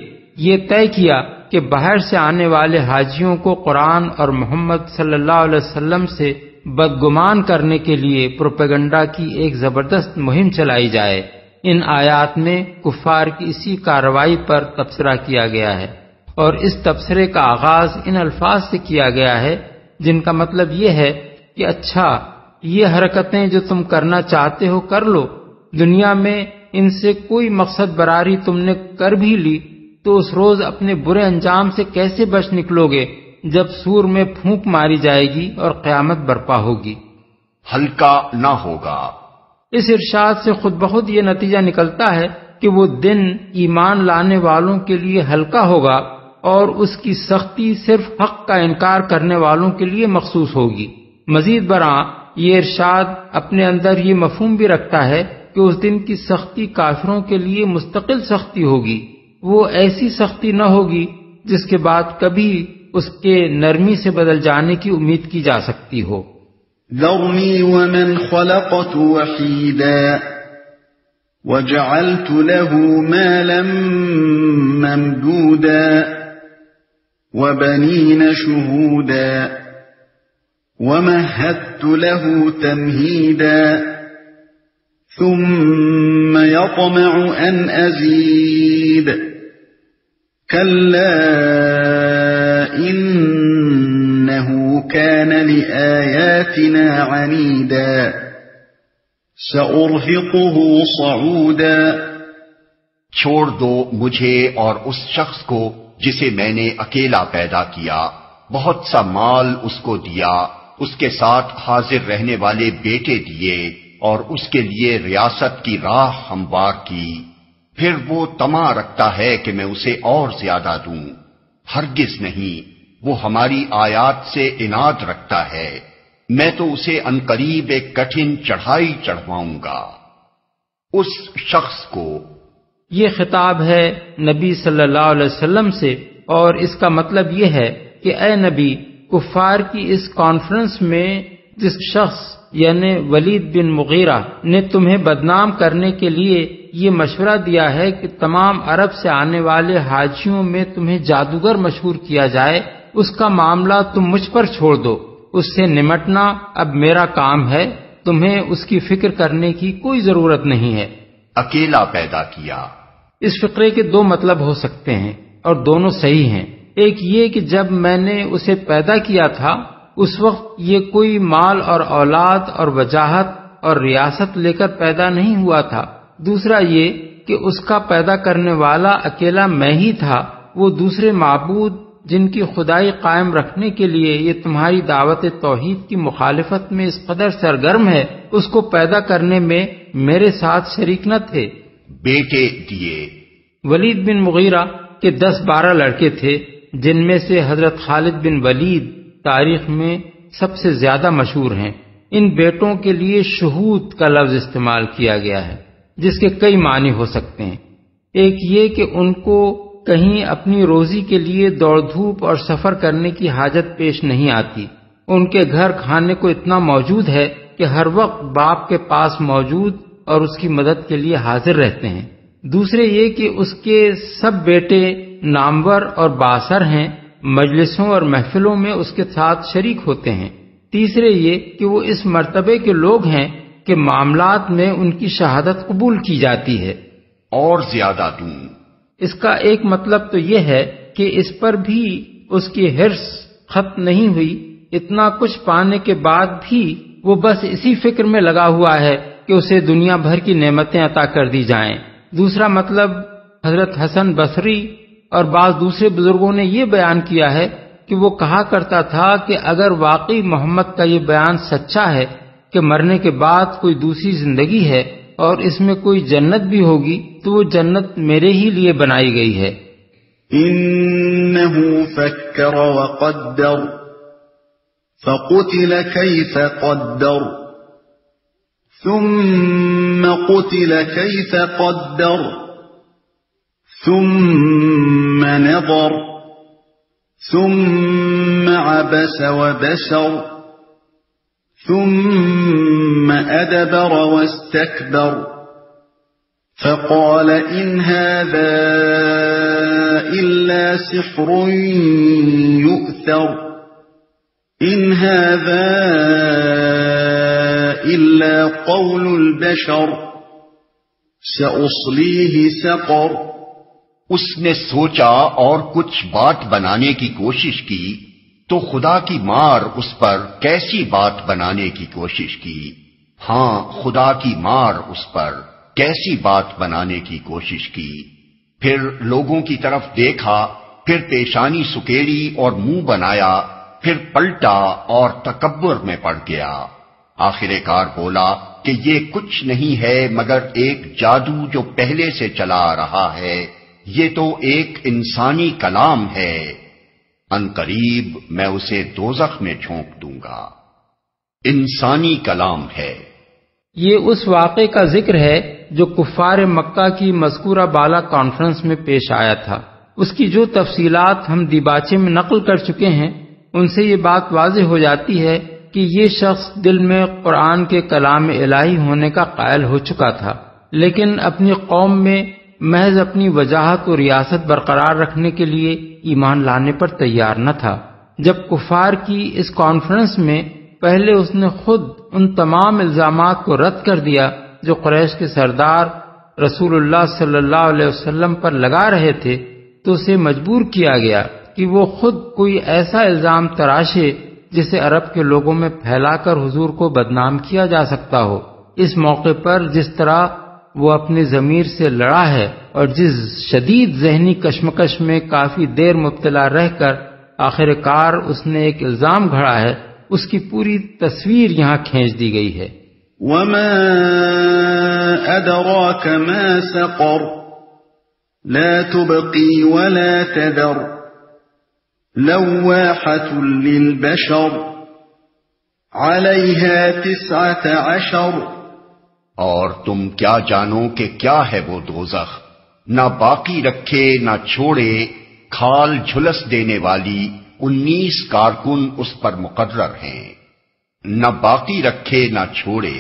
یہ طے کیا کہ باہر سے آنے والے حاجیوں کو قرآن اور محمد صلی اللہ علیہ وسلم سے بدگمان کرنے کے لیے پروپیگنڈا کی ایک زبردست مہم چلائی جائے۔ ان آیات میں کفار کی اسی کارروائی پر تبصرہ کیا گیا ہے، اور اس تبصرے کا آغاز ان الفاظ سے کیا گیا ہے جن کا مطلب یہ ہے کہ اچھا، یہ حرکتیں جو تم کرنا چاہتے ہو کر لو، دنیا میں ان سے کوئی مقصد براری تم نے کر بھی لی تو اس روز اپنے برے انجام سے کیسے بچ نکلو گے جب سور میں پھونک ماری جائے گی اور قیامت برپا ہوگی۔ ہلکا نہ ہوگا۔ اس ارشاد سے خود بخود یہ نتیجہ نکلتا ہے کہ وہ دن ایمان لانے والوں کے لیے ہلکا ہوگا اور اس کی سختی صرف حق کا انکار کرنے والوں کے لیے مخصوص ہوگی۔ مزید برآں یہ ارشاد اپنے اندر یہ مفہوم بھی رکھتا ہے کہ اس دن کی سختی کافروں کے لیے مستقل سختی ہوگی، وہ ایسی سختی نہ ہوگی جس کے بعد کبھی اس کے نرمی سے بدل جانے کی امید کی جا سکتی ہو۔ ذرنی ومن خلقت وحیدا وجعلت له مالا ممدودا وبنین شہودا ومهدت له تمهیدا ثم يطمع ان ازید كلا إنه كان لآياتنا عنيدا سأرهقه صعودا۔ چھوڑ دو مجھے اور اس شخص کو جسے میں نے اکیلا پیدا کیا، بہت سا مال اس کو دیا، اس کے ساتھ حاضر رہنے والے بیٹے دیے اور اس کے لیے ریاست کی راہ ہموار کی، پھر وہ طمع رکھتا ہے کہ میں اسے اور زیادہ دوں۔ ہرگز نہیں، وہ ہماری آیات سے عناد رکھتا ہے، میں تو اسے عنقریب ایک کٹھن چڑھائی چڑھواؤں گا۔ اس شخص کو یہ خطاب ہے نبی صلی اللہ علیہ وسلم سے، اور اس کا مطلب یہ ہے کہ اے نبی، کفار کی اس کانفرنس میں جس شخص یعنی ولید بن مغیرہ نے تمہیں بدنام کرنے کے لیے یہ مشورہ دیا ہے کہ تمام عرب سے آنے والے حاجیوں میں تمہیں جادوگر مشہور کیا جائے، اس کا معاملہ تم مجھ پر چھوڑ دو، اس سے نمٹنا اب میرا کام ہے، تمہیں اس کی فکر کرنے کی کوئی ضرورت نہیں ہے۔ اکیلا پیدا کیا۔ اس فقرے کے دو مطلب ہو سکتے ہیں اور دونوں صحیح ہیں۔ ایک یہ کہ جب میں نے اسے پیدا کیا تھا اس وقت یہ کوئی مال اور اولاد اور وجاہت اور ریاست لے کر پیدا نہیں ہوا تھا۔ دوسرا یہ کہ اس کا پیدا کرنے والا اکیلا میں ہی تھا، وہ دوسرے معبود جن کی خدائی قائم رکھنے کے لیے یہ تمہاری دعوت توحید کی مخالفت میں اس قدر سرگرم ہے، اس کو پیدا کرنے میں میرے ساتھ شریک نہ تھے۔ بیٹے دیے۔ ولید بن مغیرہ کے 10-12 لڑکے تھے، جن میں سے حضرت خالد بن ولید تاریخ میں سب سے زیادہ مشہور ہیں۔ ان بیٹوں کے لیے شہود کا لفظ استعمال کیا گیا ہے، جس کے کئی معنی ہو سکتے ہیں۔ ایک یہ کہ ان کو کہیں اپنی روزی کے لیے دوڑ دھوپ اور سفر کرنے کی حاجت پیش نہیں آتی، ان کے گھر کھانے کو اتنا موجود ہے کہ ہر وقت باپ کے پاس موجود اور اس کی مدد کے لیے حاضر رہتے ہیں۔ دوسرے یہ کہ اس کے سب بیٹے نامور اور بااثر ہیں، مجلسوں اور محفلوں میں اس کے ساتھ شریک ہوتے ہیں۔ تیسرے یہ کہ وہ اس مرتبے کے لوگ ہیں کہ معاملات میں ان کی شہادت قبول کی جاتی ہے۔ اور زیادہ دوں۔ اس کا ایک مطلب تو یہ ہے کہ اس پر بھی اس کی حرص ختم نہیں ہوئی، اتنا کچھ پانے کے بعد بھی وہ بس اسی فکر میں لگا ہوا ہے کہ اسے دنیا بھر کی نعمتیں عطا کر دی جائیں۔ دوسرا مطلب حضرت حسن بصری اور بعض دوسرے بزرگوں نے یہ بیان کیا ہے کہ وہ کہا کرتا تھا کہ اگر واقعی محمد کا یہ بیان سچا ہے کہ مرنے کے بعد کوئی دوسری زندگی ہے اور اس میں کوئی جنت بھی ہوگی تو وہ جنت میرے ہی لیے بنائی گئی ہے۔ انه فکر وقدر فقتل كيف قدر ثم قتل كيف قدر ثم نظر ثم عبس وبسر ثم أدبر واستكبر فقال إن هذا إلا سحر يؤثر إن هذا إلا قول البشر سأصليه سقر۔ اس نے سوچا اور کچھ بات بنانے کی کوشش کی تو خدا کی مار اس پر کیسی بات بنانے کی کوشش کی۔ ہاں، خدا کی مار اس پر کیسی بات بنانے کی کوشش کی۔ پھر لوگوں کی طرف دیکھا، پھر پیشانی سکیڑی اور منہ بنایا، پھر پلٹا اور تکبر میں پڑ گیا۔ آخر کار بولا کہ یہ کچھ نہیں ہے مگر ایک جادو جو پہلے سے چلا آ رہا ہے، یہ تو ایک انسانی کلام ہے، ان قریب میں اسے دوزخ میں جھونک دوں گا۔ انسانی کلام ہے۔ یہ اس واقعے کا ذکر ہے جو کفار مکہ کی مذکورہ بالا کانفرنس میں پیش آیا تھا۔ اس کی جو تفصیلات ہم دیباچے میں نقل کر چکے ہیں ان سے یہ بات واضح ہو جاتی ہے کہ یہ شخص دل میں قرآن کے کلام الہی ہونے کا قائل ہو چکا تھا، لیکن اپنی قوم میں محض اپنی وجاہت و ریاست برقرار رکھنے کے لیے ایمان لانے پر تیار نہ تھا۔ جب کفار کی اس کانفرنس میں پہلے اس نے خود ان تمام الزامات کو رد کر دیا جو قریش کے سردار رسول اللہ صلی اللہ علیہ وسلم پر لگا رہے تھے، تو اسے مجبور کیا گیا کہ وہ خود کوئی ایسا الزام تراشے جسے عرب کے لوگوں میں پھیلا کر حضور کو بدنام کیا جا سکتا ہو۔ اس موقع پر جس طرح وہ اپنی ضمیر سے لڑا ہے اور جس شدید ذہنی کشمکش میں کافی دیر مبتلا رہ کر آخر کار اس نے ایک الزام گھڑا ہے، اس کی پوری تصویر یہاں کھینچ دی گئی ہے۔ وما أدراك ما سقر لا تبقي ولا تذر لواحة للبشر عليها 19 اور تم کیا جانو کہ کیا ہے وہ دوزخ، نہ باقی رکھے نہ چھوڑے، کھال جھلس دینے والی 19 کارکن اس پر مقرر ہیں، نہ باقی رکھے نہ چھوڑے۔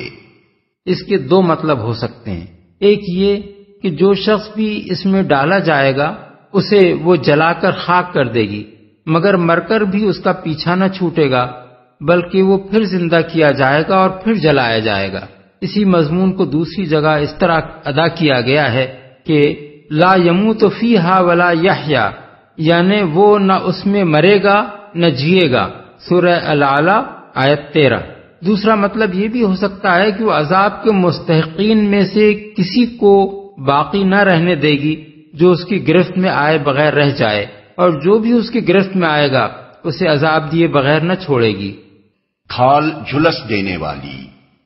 اس کے دو مطلب ہو سکتے ہیں، ایک یہ کہ جو شخص بھی اس میں ڈالا جائے گا اسے وہ جلا کر خاک کر دے گی، مگر مر کر بھی اس کا پیچھا نہ چھوٹے گا، بلکہ وہ پھر زندہ کیا جائے گا اور پھر جلایا جائے گا۔ اسی مضمون کو دوسری جگہ اس طرح ادا کیا گیا ہے کہ لا یموت فیہا ولا یحیا، یعنی وہ نہ اس میں مرے گا نہ جیے گا، سورہ الاعلی آیت 13۔ دوسرا مطلب یہ بھی ہو سکتا ہے کہ وہ عذاب کے مستحقین میں سے کسی کو باقی نہ رہنے دے گی جو اس کی گرفت میں آئے بغیر رہ جائے، اور جو بھی اس کی گرفت میں آئے گا اسے عذاب دیے بغیر نہ چھوڑے گی۔ کھال جھلس دینے والی،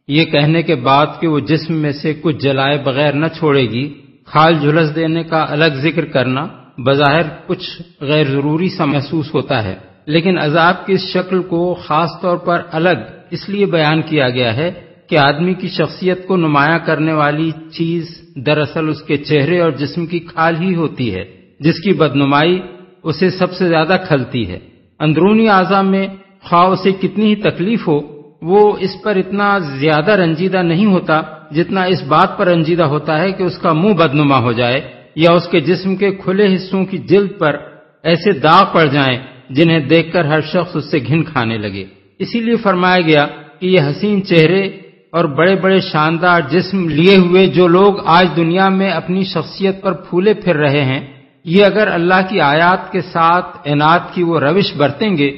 یہ کہنے کے بعد کہ وہ جسم میں سے کچھ جلائے بغیر نہ چھوڑے گی، کھال جھلس دینے کا الگ ذکر کرنا بظاہر کچھ غیر ضروری سا محسوس ہوتا ہے، لیکن عذاب کی اس شکل کو خاص طور پر الگ اس لیے بیان کیا گیا ہے کہ آدمی کی شخصیت کو نمایاں کرنے والی چیز دراصل اس کے چہرے اور جسم کی کھال ہی ہوتی ہے، جس کی بدنمائی اسے سب سے زیادہ کھلتی ہے۔ اندرونی اعضاء میں خواہ اسے کتنی ہی تکلیف ہو، وہ اس پر اتنا زیادہ رنجیدہ نہیں ہوتا جتنا اس بات پر رنجیدہ ہوتا ہے کہ اس کا منہ بدنما ہو جائے یا اس کے جسم کے کھلے حصوں کی جلد پر ایسے داغ پڑ جائیں جنہیں دیکھ کر ہر شخص اس سے گھن کھانے لگے۔ اسی لیے فرمایا گیا کہ یہ حسین چہرے اور بڑے بڑے شاندار جسم لیے ہوئے جو لوگ آج دنیا میں اپنی شخصیت پر پھولے پھر رہے ہیں، یہ اگر اللہ کی آیات کے ساتھ عناد کی وہ روش برتیں گے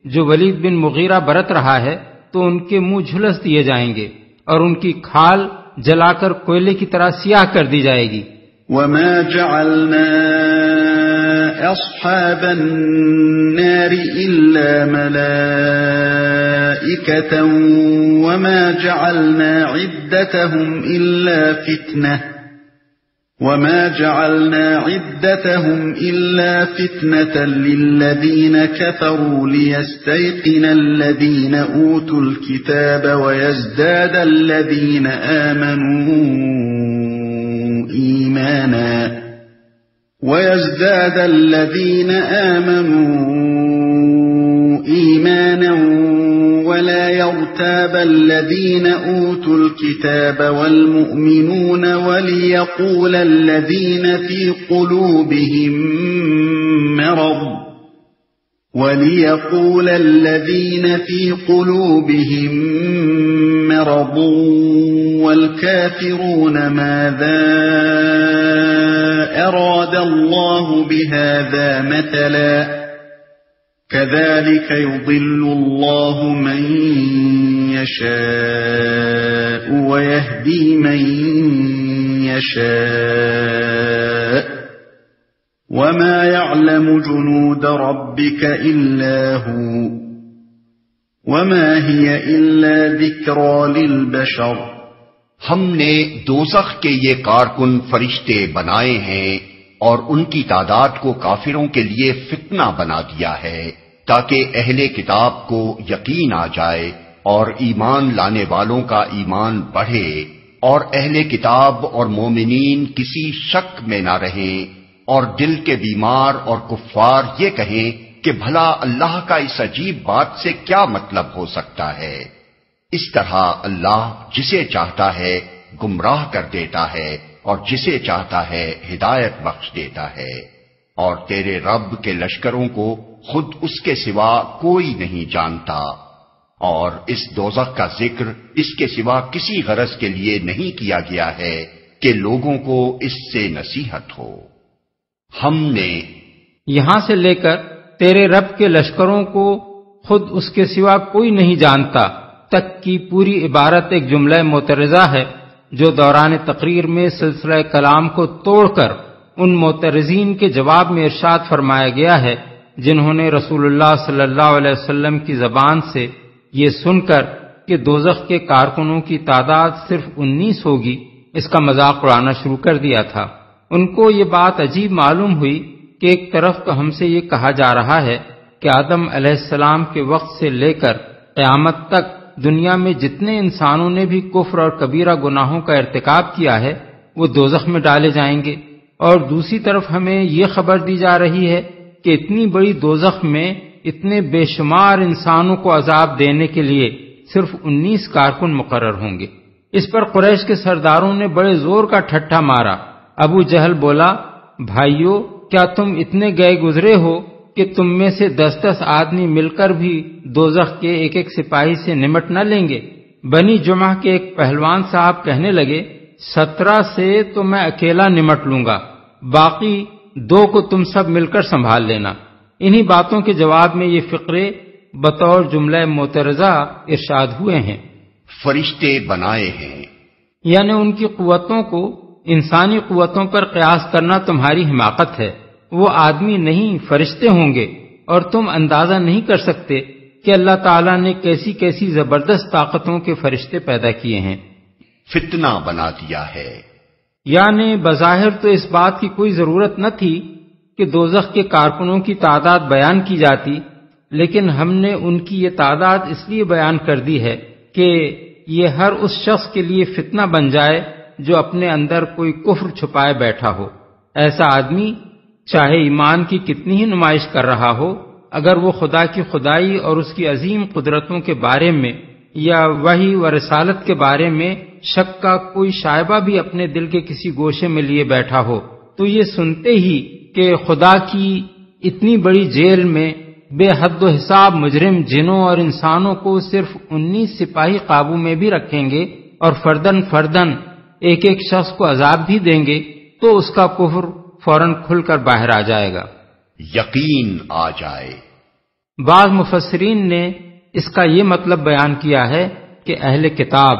جو ولید بن مغیرہ برت رہا ہے تو ان کے منہ جھلس دیے جائیں گے اور ان کی کھال جلا کر کوئلے کی طرح سیاہ کر دی جائے گی۔ وَمَا جَعَلْنَا أَصْحَابَ النَّارِ إِلَّا مَلَائِكَةً وَمَا جَعَلْنَا عِدَّتَهُمْ إِلَّا فِتْنَةً لِلَّذِينَ كَفَرُوا لِيَسْتَيْقِنَ الَّذِينَ أُوتُوا الْكِتَابَ وَيَزْدَادَ الَّذِينَ آمَنُوا إِيمَانًا وَلَا يَرْتَابَ الَّذِينَ أُوتُوا الْكِتَابَ وَالْمُؤْمِنُونَ وَلِيَقُولَ الَّذِينَ فِي قُلُوبِهِم مَّرَضٌ وَالْكَافِرُونَ مَاذَا أَرَادَ اللَّهُ بِهَذَا مَثَلًا كَذَلِكَ يُضِلُّ اللَّهُ مَن يَشَاءُ وَيَهْدِي مَن يَشَاءُ وَمَا يَعْلَمُ جُنُودَ رَبِّكَ إِلَّا هُوَ وَمَا هِيَ إِلَّا ذِكْرَى لِلْبَشَرِ۔ ہم نے دوزخ کے یہ کارکن فرشتے بنائے ہیں اور ان کی تعداد کو کافروں کے لیے فتنہ بنا دیا ہے تاکہ اہل کتاب کو یقین آ جائے اور ایمان لانے والوں کا ایمان بڑھے اور اہل کتاب اور مومنین کسی شک میں نہ رہیں اور دل کے بیمار اور کفار یہ کہیں کہ بھلا اللہ کا اس عجیب بات سے کیا مطلب ہو سکتا ہے۔ اس طرح اللہ جسے چاہتا ہے گمراہ کر دیتا ہے اور جسے چاہتا ہے ہدایت بخش دیتا ہے، اور تیرے رب کے لشکروں کو خود اس کے سوا کوئی نہیں جانتا، اور اس دوزخ کا ذکر اس کے سوا کسی غرض کے لیے نہیں کیا گیا ہے کہ لوگوں کو اس سے نصیحت ہو۔ ہم نے یہاں سے لے کر تیرے رب کے لشکروں کو خود اس کے سوا کوئی نہیں جانتا تک کی پوری عبارت ایک جملہ معترضہ ہے جو دوران تقریر میں سلسلہ کلام کو توڑ کر ان معترضین کے جواب میں ارشاد فرمایا گیا ہے جنہوں نے رسول اللہ صلی اللہ علیہ وسلم کی زبان سے یہ سن کر کہ دوزخ کے کارکنوں کی تعداد صرف 19 ہوگی اس کا مذاق اڑانا شروع کر دیا تھا۔ ان کو یہ بات عجیب معلوم ہوئی کہ ایک طرف تو ہم سے یہ کہا جا رہا ہے کہ آدم علیہ السلام کے وقت سے لے کر قیامت تک دنیا میں جتنے انسانوں نے بھی کفر اور کبیرہ گناہوں کا ارتکاب کیا ہے وہ دوزخ میں ڈالے جائیں گے، اور دوسری طرف ہمیں یہ خبر دی جا رہی ہے کہ اتنی بڑی دوزخ میں اتنے بے شمار انسانوں کو عذاب دینے کے لیے صرف 19 کارکن مقرر ہوں گے۔ اس پر قریش کے سرداروں نے بڑے زور کا ٹھٹھا مارا۔ ابو جہل بولا، بھائیو کیا تم اتنے گئے گزرے ہو کہ تم میں سے 10-10 آدمی مل کر بھی دوزخ کے ایک ایک سپاہی سے نمٹ نہ لیں گے؟ بنی جمعہ کے ایک پہلوان صاحب کہنے لگے، 17 سے تو میں اکیلا نمٹ لوں گا، باقی 2 کو تم سب مل کر سنبھال لینا۔ انہی باتوں کے جواب میں یہ فقرے بطور جملہ معترضہ ارشاد ہوئے ہیں۔ فرشتے بنائے ہیں، یعنی ان کی قوتوں کو انسانی قوتوں پر قیاس کرنا تمہاری حماقت ہے۔ وہ آدمی نہیں فرشتے ہوں گے، اور تم اندازہ نہیں کر سکتے کہ اللہ تعالیٰ نے کیسی کیسی زبردست طاقتوں کے فرشتے پیدا کیے ہیں۔ فتنہ بنا دیا ہے، یعنی بظاہر تو اس بات کی کوئی ضرورت نہ تھی کہ دوزخ کے کارکنوں کی تعداد بیان کی جاتی، لیکن ہم نے ان کی یہ تعداد اس لیے بیان کر دی ہے کہ یہ ہر اس شخص کے لیے فتنہ بن جائے جو اپنے اندر کوئی کفر چھپائے بیٹھا ہو۔ ایسا آدمی چاہے ایمان کی کتنی ہی نمائش کر رہا ہو، اگر وہ خدا کی خدائی اور اس کی عظیم قدرتوں کے بارے میں یا وحی و رسالت کے بارے میں شک کا کوئی شائبہ بھی اپنے دل کے کسی گوشے میں لیے بیٹھا ہو، تو یہ سنتے ہی کہ خدا کی اتنی بڑی جیل میں بے حد و حساب مجرم جنوں اور انسانوں کو صرف 19 سپاہی قابو میں بھی رکھیں گے اور فردن فردن ایک ایک شخص کو عذاب بھی دیں گے، تو اس کا کفر فوراً کھل کر باہر آ جائے گا، یقین آ جائے۔ بعض مفسرین نے اس کا یہ مطلب بیان کیا ہے کہ اہل کتاب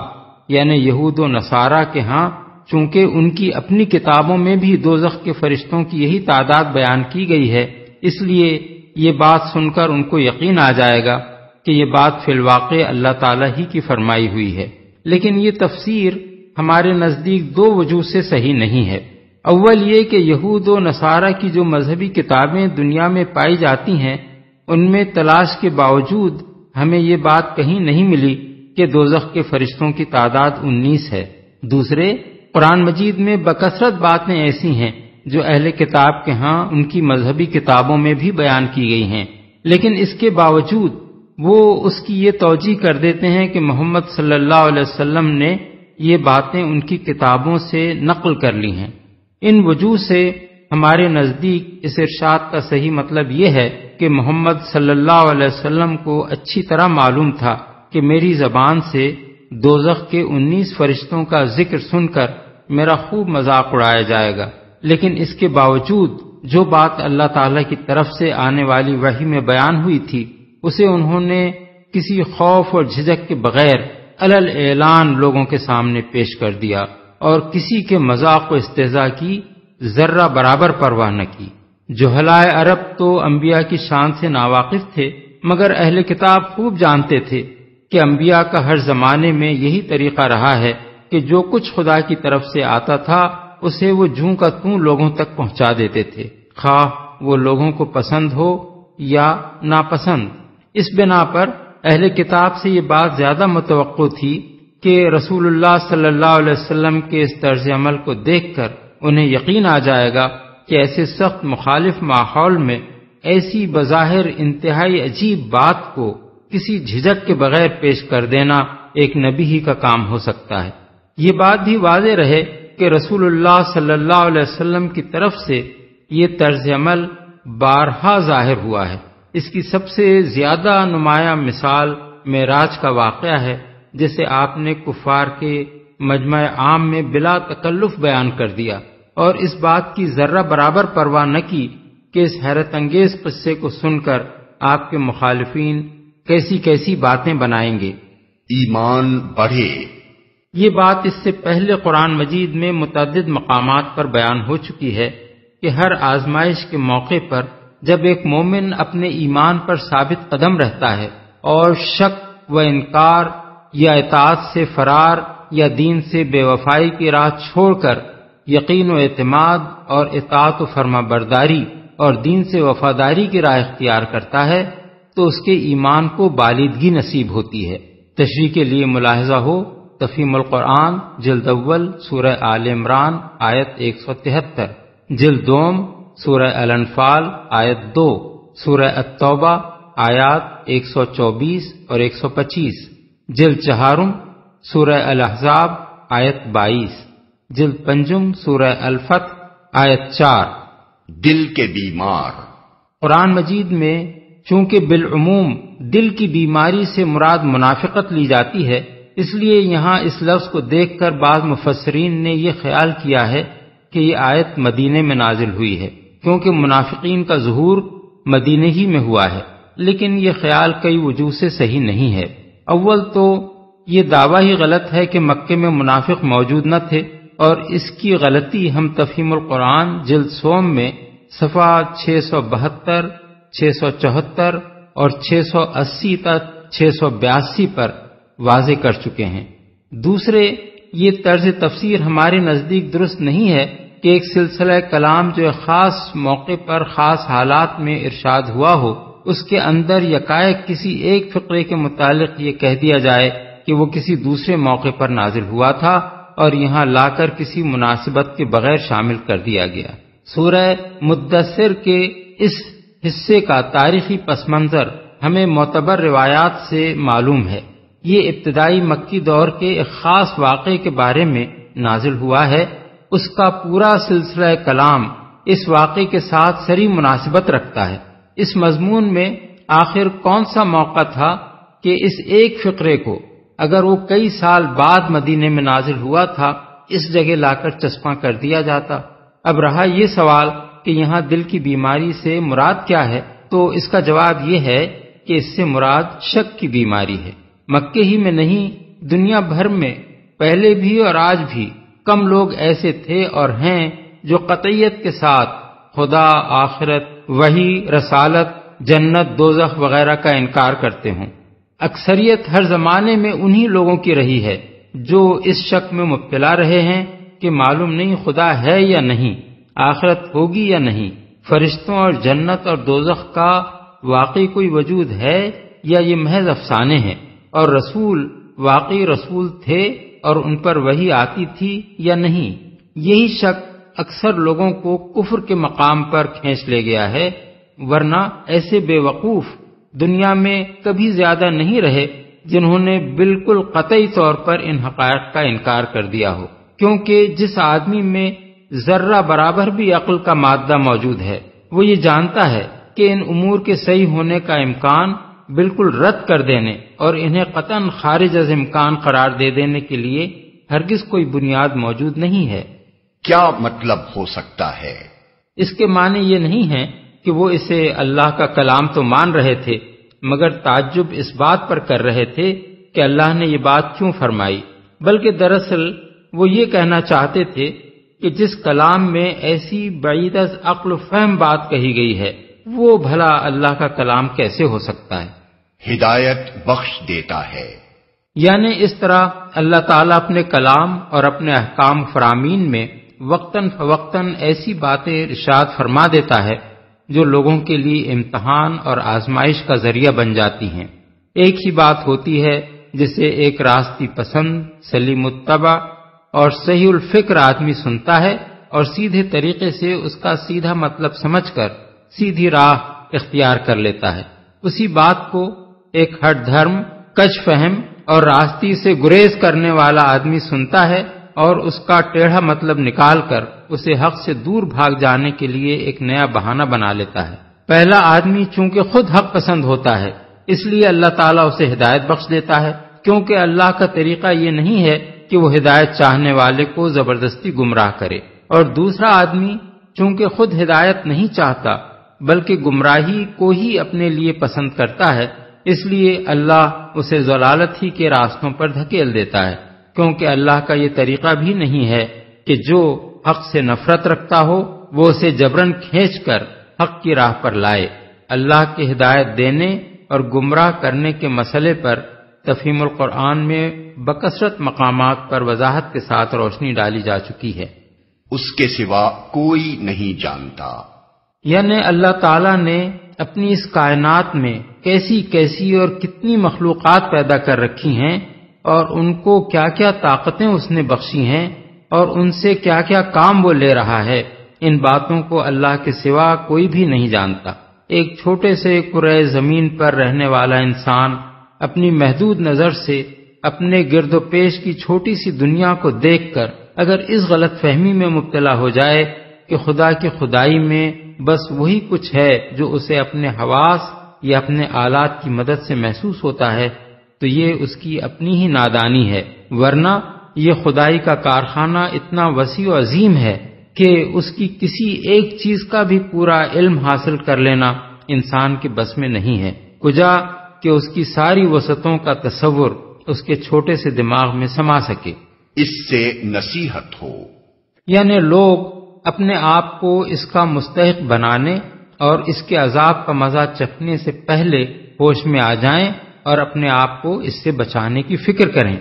یعنی یہود و نصارہ کے ہاں چونکہ ان کی اپنی کتابوں میں بھی دوزخ کے فرشتوں کی یہی تعداد بیان کی گئی ہے، اس لیے یہ بات سن کر ان کو یقین آ جائے گا کہ یہ بات فی الواقع اللہ تعالیٰ ہی کی فرمائی ہوئی ہے۔ لیکن یہ تفسیر ہمارے نزدیک دو وجوہ سے صحیح نہیں ہے۔ اول یہ کہ یہود و نصارہ کی جو مذہبی کتابیں دنیا میں پائی جاتی ہیں ان میں تلاش کے باوجود ہمیں یہ بات کہیں نہیں ملی کہ دوزخ کے فرشتوں کی تعداد 19 ہے۔ دوسرے، قرآن مجید میں بکثرت باتیں ایسی ہیں جو اہل کتاب کے ہاں ان کی مذہبی کتابوں میں بھی بیان کی گئی ہیں، لیکن اس کے باوجود وہ اس کی یہ توجیہ کر دیتے ہیں کہ محمد صلی اللہ علیہ وسلم نے یہ باتیں ان کی کتابوں سے نقل کر لی ہیں۔ ان وجوہ سے ہمارے نزدیک اس ارشاد کا صحیح مطلب یہ ہے کہ محمد صلی اللہ علیہ وسلم کو اچھی طرح معلوم تھا کہ میری زبان سے دوزخ کے 19 فرشتوں کا ذکر سن کر میرا خوب مذاق اڑایا جائے گا، لیکن اس کے باوجود جو بات اللہ تعالی کی طرف سے آنے والی وحی میں بیان ہوئی تھی اسے انہوں نے کسی خوف اور جھجک کے بغیر علل اعلان لوگوں کے سامنے پیش کر دیا اور کسی کے مذاق و استہزاء کی ذرہ برابر پرواہ نہ کی۔ جہلائے عرب تو انبیاء کی شان سے ناواقف تھے، مگر اہل کتاب خوب جانتے تھے کہ انبیاء کا ہر زمانے میں یہی طریقہ رہا ہے کہ جو کچھ خدا کی طرف سے آتا تھا اسے وہ جوں کا توں لوگوں تک پہنچا دیتے تھے، خواہ وہ لوگوں کو پسند ہو یا ناپسند۔ اس بنا پر اہل کتاب سے یہ بات زیادہ متوقع تھی کہ رسول اللہ صلی اللہ علیہ وسلم کے اس طرز عمل کو دیکھ کر انہیں یقین آ جائے گا کہ ایسے سخت مخالف ماحول میں ایسی بظاہر انتہائی عجیب بات کو کسی جھجک کے بغیر پیش کر دینا ایک نبی ہی کا کام ہو سکتا ہے۔ یہ بات بھی واضح رہے کہ رسول اللہ صلی اللہ علیہ وسلم کی طرف سے یہ طرز عمل بارہا ظاہر ہوا ہے۔ اس کی سب سے زیادہ نمایاں مثال معراج کا واقعہ ہے، جسے آپ نے کفار کے مجمع عام میں بلا تکلف بیان کر دیا اور اس بات کی ذرہ برابر پرواہ نہ کی کہ اس حیرت انگیز قصے کو سن کر آپ کے مخالفین کیسی کیسی باتیں بنائیں گے۔ ایمان بڑھے۔ یہ بات اس سے پہلے قرآن مجید میں متعدد مقامات پر بیان ہو چکی ہے کہ ہر آزمائش کے موقع پر جب ایک مومن اپنے ایمان پر ثابت قدم رہتا ہے اور شک و انکار یا اطاعت سے فرار یا دین سے بے وفائی کی راہ چھوڑ کر یقین و اعتماد اور اطاعت و فرما برداری اور دین سے وفاداری کی راہ اختیار کرتا ہے تو اس کے ایمان کو بالیدگی نصیب ہوتی ہے۔ تشریح کے لیے ملاحظہ ہو تفہیم القرآن جلد اول سورہ آل عمران آیت 173، جلد دوم سورہ الانفال آیت 2، سورہ التوبہ آیات 124 اور 125، جلد چہارم سورہ الاحزاب آیت 22، جلد پنجم سورہ الفتح آیت 4۔ دل کے بیمار۔ قرآن مجید میں چونکہ بالعموم دل کی بیماری سے مراد منافقت لی جاتی ہے، اس لیے یہاں اس لفظ کو دیکھ کر بعض مفسرین نے یہ خیال کیا ہے کہ یہ آیت مدینے میں نازل ہوئی ہے، کیونکہ منافقین کا ظہور مدینے ہی میں ہوا ہے، لیکن یہ خیال کئی وجوہ سے صحیح نہیں ہے۔ اول تو یہ دعویٰ ہی غلط ہے کہ مکے میں منافق موجود نہ تھے، اور اس کی غلطی ہم تفہیم القرآن جلد سوم میں صفحہ 672، 674 اور 680 تک 682 پر واضح کر چکے ہیں۔ دوسرے، یہ طرز تفسیر ہمارے نزدیک درست نہیں ہے کہ ایک سلسلہ کلام جو خاص موقع پر خاص حالات میں ارشاد ہوا ہو اس کے اندر یکایک کسی ایک فقرے کے متعلق یہ کہہ دیا جائے کہ وہ کسی دوسرے موقع پر نازل ہوا تھا اور یہاں لا کر کسی مناسبت کے بغیر شامل کر دیا گیا۔ سورہ مدثر کے اس حصے کا تاریخی پس منظر ہمیں معتبر روایات سے معلوم ہے۔ یہ ابتدائی مکی دور کے ایک خاص واقعے کے بارے میں نازل ہوا ہے۔ اس کا پورا سلسلہ کلام اس واقعے کے ساتھ سری مناسبت رکھتا ہے۔ اس مضمون میں آخر کون سا موقع تھا کہ اس ایک فقرے کو اگر وہ کئی سال بعد مدینے میں نازل ہوا تھا اس جگہ لا کر چسپاں کر دیا جاتا؟ اب رہا یہ سوال کہ یہاں دل کی بیماری سے مراد کیا ہے، تو اس کا جواب یہ ہے کہ اس سے مراد شک کی بیماری ہے۔ مکے ہی میں نہیں، دنیا بھر میں پہلے بھی اور آج بھی کم لوگ ایسے تھے اور ہیں جو قطعیت کے ساتھ خدا، آخرت، وحی، رسالت، جنت، دوزخ وغیرہ کا انکار کرتے ہوں۔ اکثریت ہر زمانے میں انہی لوگوں کی رہی ہے جو اس شک میں مبتلا رہے ہیں کہ معلوم نہیں خدا ہے یا نہیں، آخرت ہوگی یا نہیں، فرشتوں اور جنت اور دوزخ کا واقعی کوئی وجود ہے یا یہ محض افسانے ہیں، اور رسول واقعی رسول تھے اور ان پر وحی آتی تھی یا نہیں۔ یہی شک اکثر لوگوں کو کفر کے مقام پر کھینچ لے گیا ہے، ورنہ ایسے بے وقوف دنیا میں کبھی زیادہ نہیں رہے جنہوں نے بالکل قطعی طور پر ان حقائق کا انکار کر دیا ہو، کیونکہ جس آدمی میں ذرہ برابر بھی عقل کا مادہ موجود ہے وہ یہ جانتا ہے کہ ان امور کے صحیح ہونے کا امکان بالکل رد کر دینے اور انہیں قطعاً خارج از امکان قرار دے دینے کے لیے ہرگز کوئی بنیاد موجود نہیں ہے۔ کیا مطلب ہو سکتا ہے؟ اس کے معنی یہ نہیں ہے کہ وہ اسے اللہ کا کلام تو مان رہے تھے مگر تعجب اس بات پر کر رہے تھے کہ اللہ نے یہ بات کیوں فرمائی، بلکہ دراصل وہ یہ کہنا چاہتے تھے کہ جس کلام میں ایسی بعید از عقل و فہم بات کہی گئی ہے وہ بھلا اللہ کا کلام کیسے ہو سکتا ہے؟ ہدایت بخش دیتا ہے، یعنی اس طرح اللہ تعالیٰ اپنے کلام اور اپنے احکام فرامین میں وقتاً فوقتاً ایسی باتیں ارشاد فرما دیتا ہے جو لوگوں کے لیے امتحان اور آزمائش کا ذریعہ بن جاتی ہیں۔ ایک ہی بات ہوتی ہے جسے ایک راستی پسند، سلیم الطبع اور صحیح الفکر آدمی سنتا ہے اور سیدھے طریقے سے اس کا سیدھا مطلب سمجھ کر سیدھی راہ اختیار کر لیتا ہے۔ اسی بات کو ایک ہٹ دھرم، کج فہم اور راستی سے گریز کرنے والا آدمی سنتا ہے اور اس کا ٹیڑھا مطلب نکال کر اسے حق سے دور بھاگ جانے کے لیے ایک نیا بہانہ بنا لیتا ہے۔ پہلا آدمی چونکہ خود حق پسند ہوتا ہے اس لیے اللہ تعالیٰ اسے ہدایت بخش دیتا ہے، کیونکہ اللہ کا طریقہ یہ نہیں ہے کہ وہ ہدایت چاہنے والے کو زبردستی گمراہ کرے، اور دوسرا آدمی چونکہ خود ہدایت نہیں چاہتا بلکہ گمراہی کو ہی اپنے لیے پسند کرتا ہے، اس لیے اللہ اسے ضلالت ہی کے راستوں پر دھکیل دیتا ہے، کیونکہ اللہ کا یہ طریقہ بھی نہیں ہے کہ جو حق سے نفرت رکھتا ہو وہ اسے جبرن کھینچ کر حق کی راہ پر لائے۔ اللہ کی ہدایت دینے اور گمراہ کرنے کے مسئلے پر تفہیم القرآن میں بکثرت مقامات پر وضاحت کے ساتھ روشنی ڈالی جا چکی ہے۔ اس کے سوا کوئی نہیں جانتا، یعنی اللہ تعالیٰ نے اپنی اس کائنات میں کیسی کیسی اور کتنی مخلوقات پیدا کر رکھی ہیں اور ان کو کیا کیا طاقتیں اس نے بخشی ہیں اور ان سے کیا کیا کام وہ لے رہا ہے، ان باتوں کو اللہ کے سوا کوئی بھی نہیں جانتا۔ ایک چھوٹے سے کرۂ زمین پر رہنے والا انسان اپنی محدود نظر سے اپنے گرد و پیش کی چھوٹی سی دنیا کو دیکھ کر اگر اس غلط فہمی میں مبتلا ہو جائے کہ خدا کی خدائی میں بس وہی کچھ ہے جو اسے اپنے حواس یا اپنے آلات کی مدد سے محسوس ہوتا ہے تو یہ اس کی اپنی ہی نادانی ہے، ورنہ یہ خدائی کا کارخانہ اتنا وسیع و عظیم ہے کہ اس کی کسی ایک چیز کا بھی پورا علم حاصل کر لینا انسان کے بس میں نہیں ہے، کجا کہ اس کی ساری وسعتوں کا تصور اس کے چھوٹے سے دماغ میں سما سکے۔ اس سے نصیحت ہو، یعنی لوگ اپنے آپ کو اس کا مستحق بنانے اور اس کے عذاب کا مزہ چکھنے سے پہلے ہوش میں آ جائیں اور اپنے آپ کو اس سے بچانے کی فکر کریں۔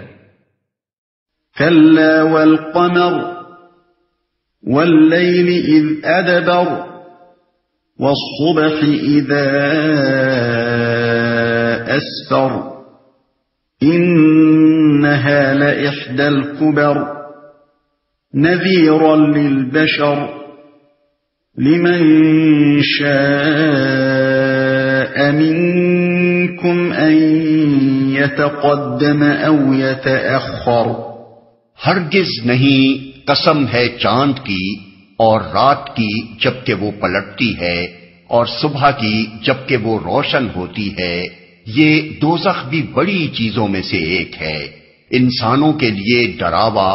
کلا والقمر واللیل اذ ادبر والصبح إذا أسفر إنها لإحدى الكبر نذيرا للبشر لمن شاء منكم أن يتقدم أو يتأخر ہرگز نہیں، قسم ہے چاند کی اور رات کی جبکہ وہ پلٹتی ہے، اور صبح کی جبکہ وہ روشن ہوتی ہے، یہ دوزخ بھی بڑی چیزوں میں سے ایک ہے، انسانوں کے لیے ڈراوا،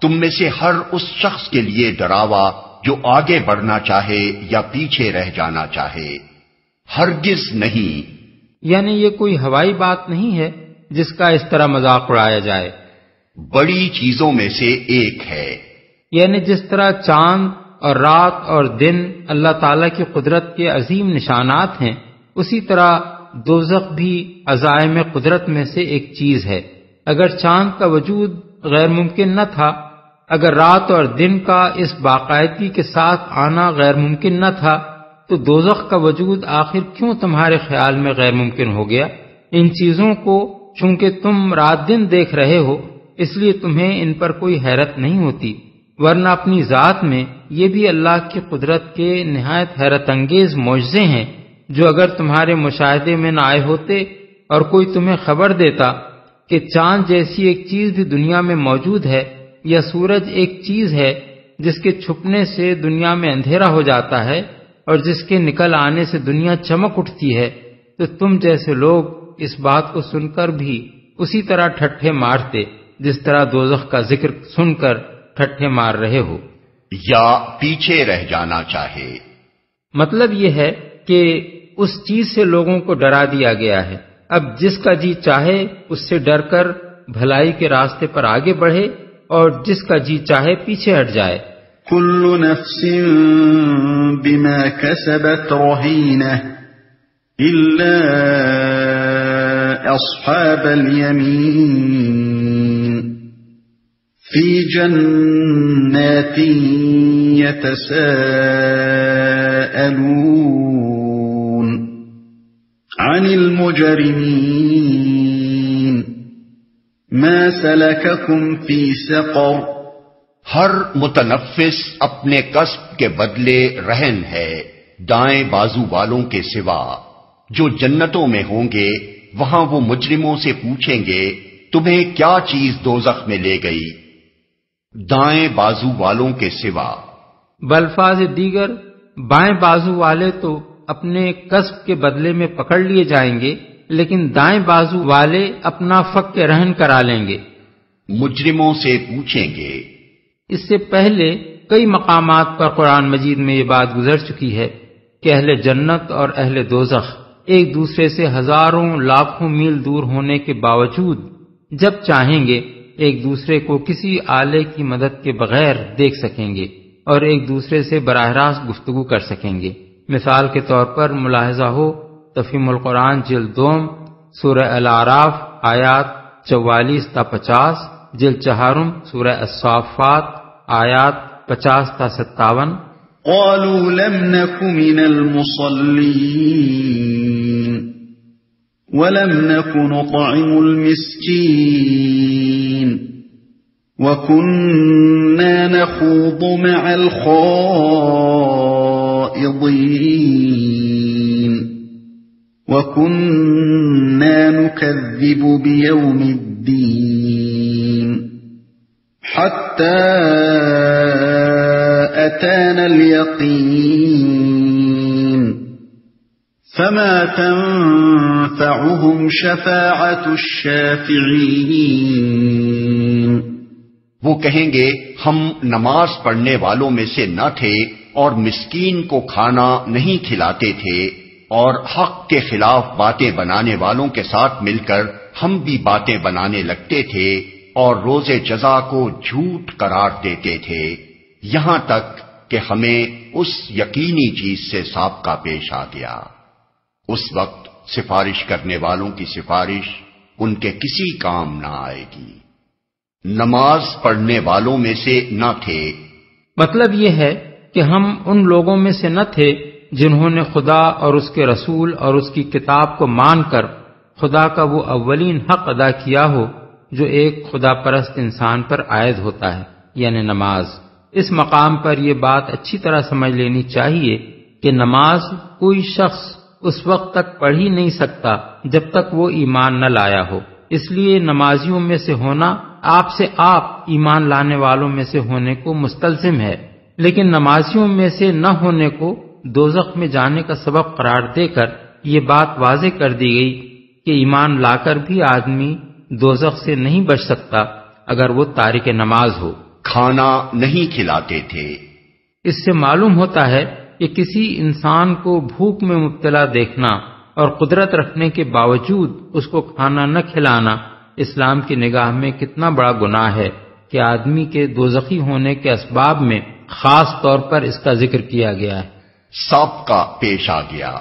تم میں سے ہر اس شخص کے لیے ڈراوا جو آگے بڑھنا چاہے یا پیچھے رہ جانا چاہے، ہرگز نہیں۔ یعنی یہ کوئی ہوائی بات نہیں ہے جس کا اس طرح مذاق اڑایا جائے، بڑی چیزوں میں سے ایک ہے۔ یعنی جس طرح چاند اور رات اور دن اللہ تعالیٰ کی قدرت کے عظیم نشانات ہیں، اسی طرح دوزخ بھی عزائم قدرت میں سے ایک چیز ہے۔ اگر چاند کا وجود غیر ممکن نہ تھا، اگر رات اور دن کا اس باقاعدگی کے ساتھ آنا غیر ممکن نہ تھا، تو دوزخ کا وجود آخر کیوں تمہارے خیال میں غیر ممکن ہو گیا؟ ان چیزوں کو چونکہ تم رات دن دیکھ رہے ہو، اس لیے تمہیں ان پر کوئی حیرت نہیں ہوتی، ورنہ اپنی ذات میں یہ بھی اللہ کی قدرت کے نہایت حیرت انگیز معجزے ہیں، جو اگر تمہارے مشاہدے میں نہ آئے ہوتے اور کوئی تمہیں خبر دیتا کہ چاند جیسی ایک چیز بھی دنیا میں موجود ہے، یا سورج ایک چیز ہے جس کے چھپنے سے دنیا میں اندھیرا ہو جاتا ہے اور جس کے نکل آنے سے دنیا چمک اٹھتی ہے، تو تم جیسے لوگ اس بات کو سن کر بھی اسی طرح ٹھٹھے مارتے جس طرح دوزخ کا ذکر سن کر ٹھٹھے مار رہے ہو۔ یا پیچھے رہ جانا چاہے، مطلب یہ ہے کہ اس چیز سے لوگوں کو ڈرا دیا گیا ہے، اب جس کا جی چاہے اس سے ڈر کر بھلائی کے راستے پر آگے بڑھے اور جس کا جی چاہے پیچھے ہٹ جائے۔ كل نفس بما كسبت رهينة إلا أصحاب اليمين في جنات يتساءلون عن المجرمين ما سلككم في سقر ہر متنفس اپنے کسب کے بدلے رہن ہے دائیں بازو والوں کے سوا، جو جنتوں میں ہوں گے وہاں وہ مجرموں سے پوچھیں گے تمہیں کیا چیز دوزخ میں لے گئی، دائیں بازو والوں کے سوا۔ بالفاظ دیگر بائیں بازو والے تو اپنے کسب کے بدلے میں پکڑ لیے جائیں گے، لیکن دائیں بازو والے اپنا فک کے رہن کرا لیں گے، مجرموں سے پوچھیں گے۔ اس سے پہلے کئی مقامات پر قرآن مجید میں یہ بات گزر چکی ہے کہ اہل جنت اور اہل دوزخ ایک دوسرے سے ہزاروں لاکھوں میل دور ہونے کے باوجود جب چاہیں گے ایک دوسرے کو کسی آلے کی مدد کے بغیر دیکھ سکیں گے اور ایک دوسرے سے براہ راست گفتگو کر سکیں گے۔ مثال کے طور پر ملاحظہ ہو تفہیم القرآن جلد 2 سورہ الاعراف آیات 44 تا 50، جلد 4 سورہ الصافات آیات 50 تا 57۔ قالوا لم نك من المصلين ولم نك نطعم المسكين وكنا نخوض مع الخائضين وكنا نكذب بيوم الدين حتى أتانا اليقين فما تنفعهم شفاعة الشافعين۔ وہ کہیں گے ہم نماز پڑھنے والوں میں سے نہ تھے اور مسکین کو کھانا نہیں کھلاتے تھے، اور حق کے خلاف باتیں بنانے والوں کے ساتھ مل کر ہم بھی باتیں بنانے لگتے تھے اور روز جزا کو جھوٹ قرار دیتے تھے، یہاں تک کہ ہمیں اس یقینی چیز سے سابقہ پیش آ گیا۔ اس وقت سفارش کرنے والوں کی سفارش ان کے کسی کام نہ آئے گی۔ نماز پڑھنے والوں میں سے نہ تھے، مطلب یہ ہے کہ ہم ان لوگوں میں سے نہ تھے جنہوں نے خدا اور اس کے رسول اور اس کی کتاب کو مان کر خدا کا وہ اولین حق ادا کیا ہو جو ایک خدا پرست انسان پر عائد ہوتا ہے، یعنی نماز۔ اس مقام پر یہ بات اچھی طرح سمجھ لینی چاہیے کہ نماز کوئی شخص اس وقت تک پڑھ ہی نہیں سکتا جب تک وہ ایمان نہ لایا ہو۔ اس لیے نمازیوں میں سے ہونا آپ سے آپ ایمان لانے والوں میں سے ہونے کو مستلزم ہے، لیکن نمازیوں میں سے نہ ہونے کو دوزخ میں جانے کا سبب قرار دے کر یہ بات واضح کر دی گئی کہ ایمان لا کر بھی آدمی دوزخ سے نہیں بچ سکتا اگر وہ تارک نماز ہو۔ کھانا نہیں کھلاتے تھے۔ اس سے معلوم ہوتا ہے کہ کسی انسان کو بھوک میں مبتلا دیکھنا اور قدرت رکھنے کے باوجود اس کو کھانا نہ کھلانا اسلام کی نگاہ میں کتنا بڑا گناہ ہے کہ آدمی کے دوزخی ہونے کے اسباب میں خاص طور پر اس کا ذکر کیا گیا ہے۔ سابقہ پیش آ گیا،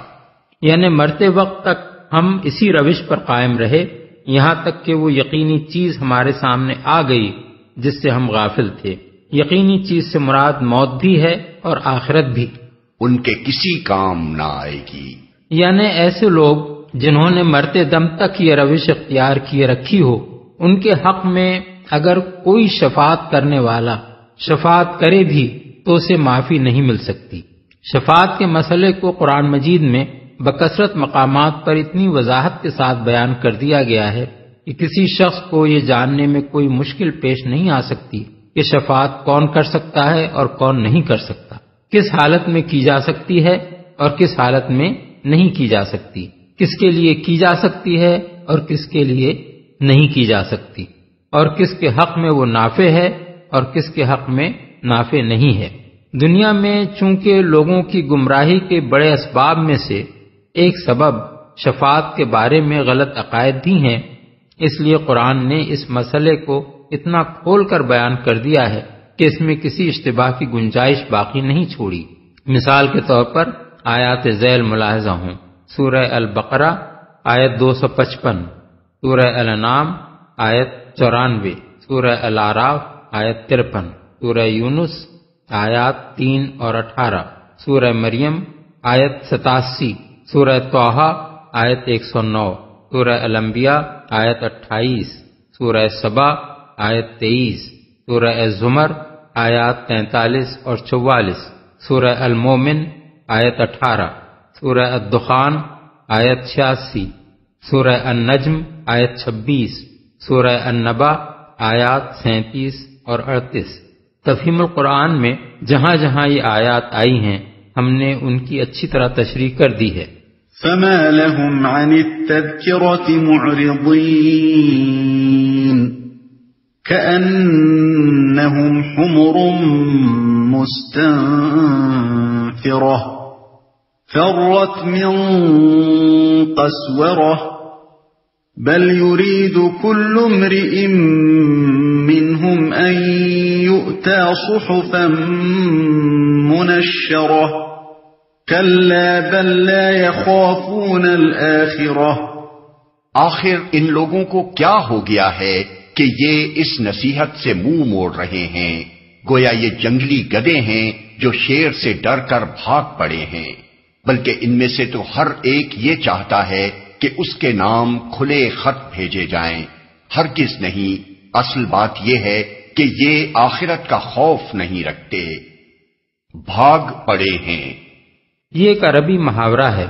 یعنی مرتے وقت تک ہم اسی روش پر قائم رہے یہاں تک کہ وہ یقینی چیز ہمارے سامنے آ گئی جس سے ہم غافل تھے۔ یقینی چیز سے مراد موت بھی ہے اور آخرت بھی۔ ان کے کسی کام نہ آئے گی، یعنی ایسے لوگ جنہوں نے مرتے دم تک یہ روش اختیار کیے رکھی ہو، ان کے حق میں اگر کوئی شفاعت کرنے والا شفاعت کرے بھی تو اسے معافی نہیں مل سکتی۔ شفاعت کے مسئلے کو قرآن مجید میں بکثرت مقامات پر اتنی وضاحت کے ساتھ بیان کر دیا گیا ہے کہ کسی شخص کو یہ جاننے میں کوئی مشکل پیش نہیں آ سکتی کہ شفاعت کون کر سکتا ہے اور کون نہیں کر سکتا، کس حالت میں کی جا سکتی ہے اور کس حالت میں نہیں کی جا سکتی، کس کے لیے کی جا سکتی ہے اور کس کے لیے نہیں کی جا سکتی، اور کس کے حق میں وہ نافع ہے اور کس کے حق میں نافع نہیں ہے۔ دنیا میں چونکہ لوگوں کی گمراہی کے بڑے اسباب میں سے ایک سبب شفاعت کے بارے میں غلط عقائد بھی ہیں، اس لیے قرآن نے اس مسئلے کو اتنا کھول کر بیان کر دیا ہے کہ اس میں کسی اشتباہ کی گنجائش باقی نہیں چھوڑی۔ مثال کے طور پر آیات ذیل ملاحظہ ہوں: سورہ البقرہ آیت 255، سورہ الانعام آیت 94، سورہ الاعراف آیت 53، سورہ یونس آیات 3 اور 18، سورہ مریم آیت 87، سورہ طٰہٰ آیت 109، سورہ الانبیاء آیت 28، سورہ سبا آیت 23، سورہ الزمر آیات 43 اور 44، سورہ المومن آیت 18، سورہ الدخان آیت 86، سورہ النجم آیت 26، سورہ النبا آیات 37 اور 38۔ تفہیم القرآن میں جہاں جہاں یہ آیات آئی ہیں ہم نے ان کی اچھی طرح تشریح کر دی ہے۔ فما لهم عن التذكرة معرضين كأنهم حمر مستنفرة فرت من قسورة بل يريد كل امرئ منهم أن يؤتى صحفا منشرة كلا بل لا يخافون الآخرة۔ آخر ان لوگوں کو کیا ہو گیا ہے کہ یہ اس نصیحت سے منہ موڑ رہے ہیں، گویا یہ جنگلی گدھے ہیں جو شیر سے ڈر کر بھاگ پڑے ہیں، بلکہ ان میں سے تو ہر ایک یہ چاہتا ہے کہ اس کے نام کھلے خط بھیجے جائیں۔ ہرگز نہیں، اصل بات یہ ہے کہ یہ آخرت کا خوف نہیں رکھتے، بھاگ پڑے ہیں۔ یہ ایک عربی محاورہ ہے۔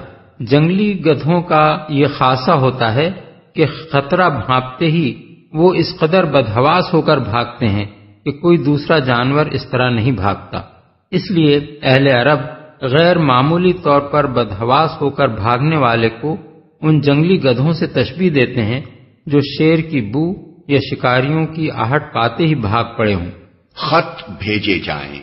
جنگلی گدھوں کا یہ خاصہ ہوتا ہے کہ خطرہ بھانپتے ہی وہ اس قدر بدحواس ہو کر بھاگتے ہیں کہ کوئی دوسرا جانور اس طرح نہیں بھاگتا۔ اس لیے اہل عرب غیر معمولی طور پر بدحواس ہو کر بھاگنے والے کو ان جنگلی گدھوں سے تشبیہ دیتے ہیں جو شیر کی بو یا شکاریوں کی آہٹ پاتے ہی بھاگ پڑے ہوں۔ خط بھیجے جائیں،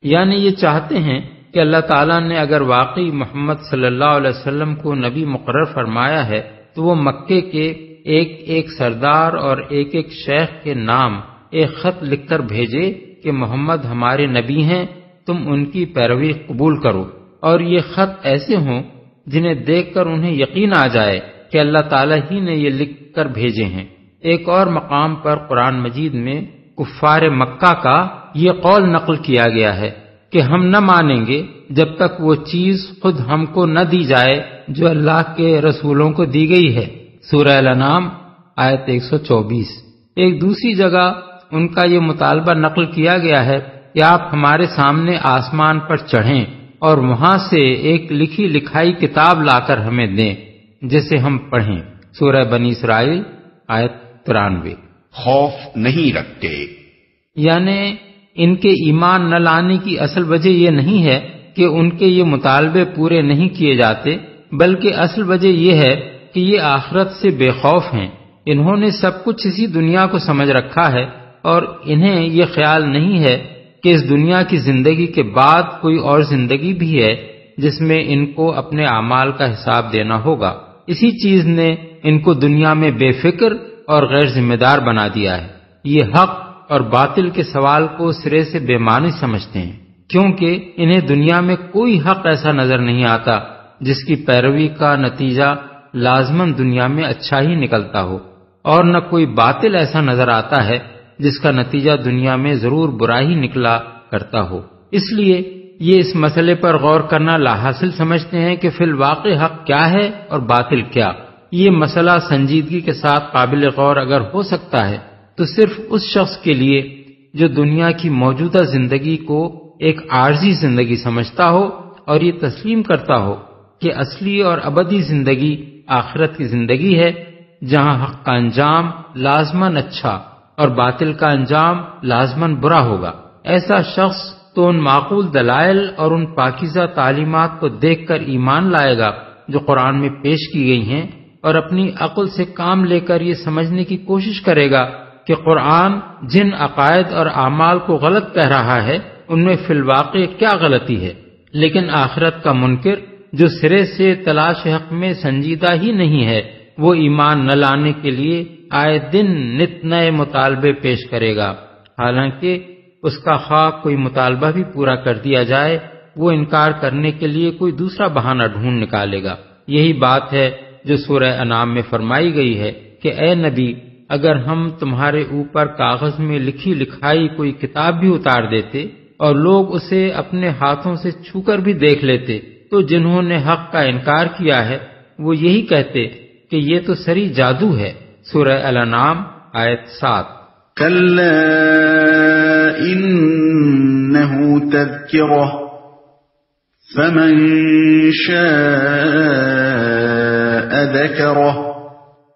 یعنی یہ چاہتے ہیں کہ اللہ تعالیٰ نے اگر واقعی محمد صلی اللہ علیہ وسلم کو نبی مقرر فرمایا ہے تو وہ مکے کے ایک ایک سردار اور ایک ایک شیخ کے نام ایک خط لکھ کر بھیجے کہ محمد ہمارے نبی ہیں، تم ان کی پیروی قبول کرو، اور یہ خط ایسے ہوں جنہیں دیکھ کر انہیں یقین آ جائے کہ اللہ تعالیٰ ہی نے یہ لکھ کر بھیجے ہیں۔ ایک اور مقام پر قرآن مجید میں کفار مکہ کا یہ قول نقل کیا گیا ہے کہ ہم نہ مانیں گے جب تک وہ چیز خود ہم کو نہ دی جائے جو اللہ کے رسولوں کو دی گئی ہے۔ سورہ الانعام آیت 124۔ ایک دوسری جگہ ان کا یہ مطالبہ نقل کیا گیا ہے کہ آپ ہمارے سامنے آسمان پر چڑھیں اور وہاں سے ایک لکھی لکھائی کتاب لا کر ہمیں دیں جسے ہم پڑھیں۔ سورہ بنی اسرائیل آیت 93۔ خوف نہیں رکھتے، یعنی ان کے ایمان نہ لانے کی اصل وجہ یہ نہیں ہے کہ ان کے یہ مطالبے پورے نہیں کیے جاتے، بلکہ اصل وجہ یہ ہے کہ یہ آخرت سے بے خوف ہیں۔ انہوں نے سب کچھ اسی دنیا کو سمجھ رکھا ہے اور انہیں یہ خیال نہیں ہے کہ اس دنیا کی زندگی کے بعد کوئی اور زندگی بھی ہے جس میں ان کو اپنے اعمال کا حساب دینا ہوگا۔ اسی چیز نے ان کو دنیا میں بے فکر اور غیر ذمہ دار بنا دیا ہے۔ یہ حق اور باطل کے سوال کو سرے سے بے معنی سمجھتے ہیں، کیونکہ انہیں دنیا میں کوئی حق ایسا نظر نہیں آتا جس کی پیروی کا نتیجہ لازماً دنیا میں اچھا ہی نکلتا ہو، اور نہ کوئی باطل ایسا نظر آتا ہے جس کا نتیجہ دنیا میں ضرور برا ہی نکلا کرتا ہو۔ اس لیے یہ اس مسئلے پر غور کرنا لاحاصل سمجھتے ہیں کہ فی الواقع حق کیا ہے اور باطل کیا۔ یہ مسئلہ سنجیدگی کے ساتھ قابل غور اگر ہو سکتا ہے تو صرف اس شخص کے لیے جو دنیا کی موجودہ زندگی کو ایک عارضی زندگی سمجھتا ہو اور یہ تسلیم کرتا ہو کہ اصلی اور ابدی زندگی آخرت کی زندگی ہے، جہاں حق کا انجام لازماً اچھا اور باطل کا انجام لازماً برا ہوگا۔ ایسا شخص تو ان معقول دلائل اور ان پاکیزہ تعلیمات کو دیکھ کر ایمان لائے گا جو قرآن میں پیش کی گئی ہیں، اور اپنی عقل سے کام لے کر یہ سمجھنے کی کوشش کرے گا کہ قرآن جن عقائد اور اعمال کو غلط کہہ رہا ہے ان میں فی الواقع کیا غلطی ہے۔ لیکن آخرت کا منکر جو سرے سے تلاش حق میں سنجیدہ ہی نہیں ہے، وہ ایمان نہ لانے کے لیے آئے دن نت نئے مطالبے پیش کرے گا، حالانکہ اس کا خواہ کوئی مطالبہ بھی پورا کر دیا جائے وہ انکار کرنے کے لیے کوئی دوسرا بہانہ ڈھونڈ نکالے گا۔ یہی بات ہے جو سورہ انعام میں فرمائی گئی ہے کہ اے نبی، اگر ہم تمہارے اوپر کاغذ میں لکھی لکھائی کوئی کتاب بھی اتار دیتے اور لوگ اسے اپنے ہاتھوں سے چھو کر بھی دیکھ لیتے تو جنہوں نے حق کا انکار کیا ہے وہ یہی کہتے کہ یہ تو سری جادو ہے۔ سورہ الانعام آیت 7۔ کلا انہ تذکرہ فمن شاء ذکرہ۔